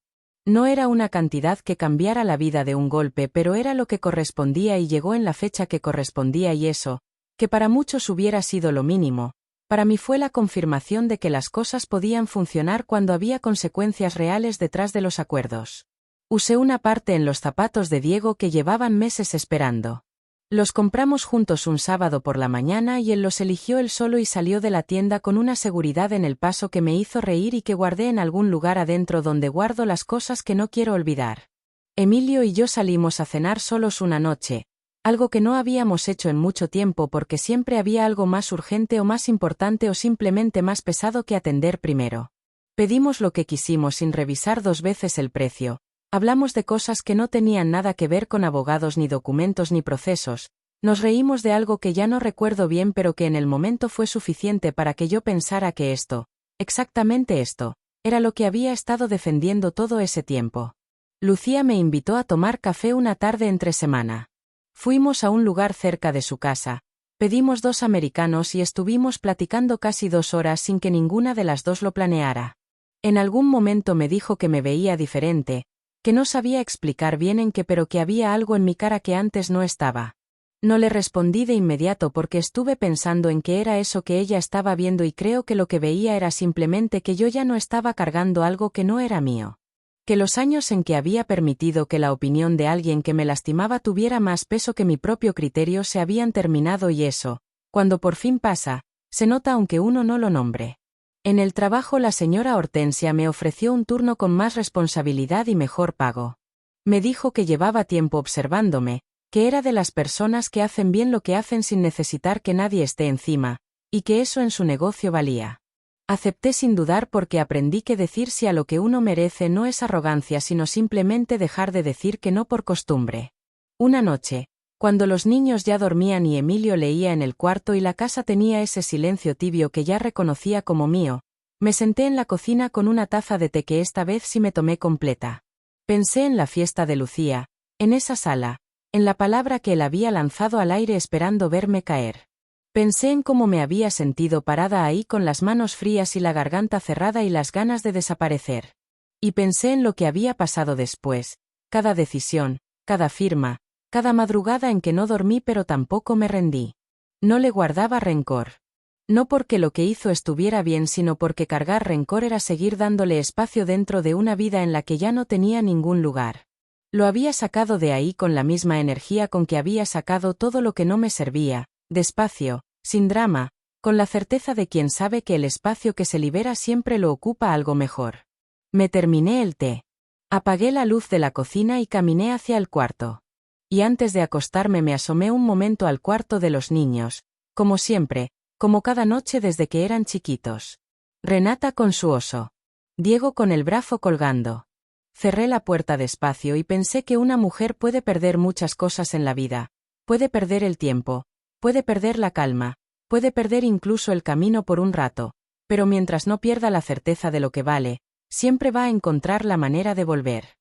No era una cantidad que cambiara la vida de un golpe, pero era lo que correspondía y llegó en la fecha que correspondía y eso, que para muchos hubiera sido lo mínimo, para mí fue la confirmación de que las cosas podían funcionar cuando había consecuencias reales detrás de los acuerdos. Usé una parte en los zapatos de Diego que llevaban meses esperando. Los compramos juntos un sábado por la mañana y él los eligió él solo y salió de la tienda con una seguridad en el paso que me hizo reír y que guardé en algún lugar adentro donde guardo las cosas que no quiero olvidar. Emilio y yo salimos a cenar solos una noche, algo que no habíamos hecho en mucho tiempo porque siempre había algo más urgente o más importante o simplemente más pesado que atender primero. Pedimos lo que quisimos sin revisar 2 veces el precio. Hablamos de cosas que no tenían nada que ver con abogados ni documentos ni procesos, nos reímos de algo que ya no recuerdo bien pero que en el momento fue suficiente para que yo pensara que esto, exactamente esto, era lo que había estado defendiendo todo ese tiempo. Lucía me invitó a tomar café una tarde entre semana. Fuimos a un lugar cerca de su casa, pedimos 2 americanos y estuvimos platicando casi 2 horas sin que ninguna de las dos lo planeara. En algún momento me dijo que me veía diferente, que no sabía explicar bien en qué pero que había algo en mi cara que antes no estaba. No le respondí de inmediato porque estuve pensando en qué era eso que ella estaba viendo y creo que lo que veía era simplemente que yo ya no estaba cargando algo que no era mío. Que los años en que había permitido que la opinión de alguien que me lastimaba tuviera más peso que mi propio criterio se habían terminado y eso, cuando por fin pasa, se nota aunque uno no lo nombre. En el trabajo la señora Hortensia me ofreció un turno con más responsabilidad y mejor pago. Me dijo que llevaba tiempo observándome, que era de las personas que hacen bien lo que hacen sin necesitar que nadie esté encima, y que eso en su negocio valía. Acepté sin dudar porque aprendí que decir sí a lo que uno merece no es arrogancia sino simplemente dejar de decir que no por costumbre. Una noche, cuando los niños ya dormían y Emilio leía en el cuarto y la casa tenía ese silencio tibio que ya reconocía como mío, me senté en la cocina con una taza de té que esta vez sí me tomé completa. Pensé en la fiesta de Lucía, en esa sala, en la palabra que él había lanzado al aire esperando verme caer. Pensé en cómo me había sentido parada ahí con las manos frías y la garganta cerrada y las ganas de desaparecer. Y pensé en lo que había pasado después, cada decisión, cada firma, cada madrugada en que no dormí pero tampoco me rendí. No le guardaba rencor. No porque lo que hizo estuviera bien sino porque cargar rencor era seguir dándole espacio dentro de una vida en la que ya no tenía ningún lugar. Lo había sacado de ahí con la misma energía con que había sacado todo lo que no me servía, despacio, sin drama, con la certeza de quien sabe que el espacio que se libera siempre lo ocupa algo mejor. Me terminé el té. Apagué la luz de la cocina y caminé hacia el cuarto. Y antes de acostarme me asomé un momento al cuarto de los niños, Como siempre, como cada noche desde que eran chiquitos. Renata con su oso. Diego con el brazo colgando. Cerré la puerta despacio y pensé que una mujer puede perder muchas cosas en la vida. Puede perder el tiempo, puede perder la calma, puede perder incluso el camino por un rato, pero mientras no pierda la certeza de lo que vale, siempre va a encontrar la manera de volver.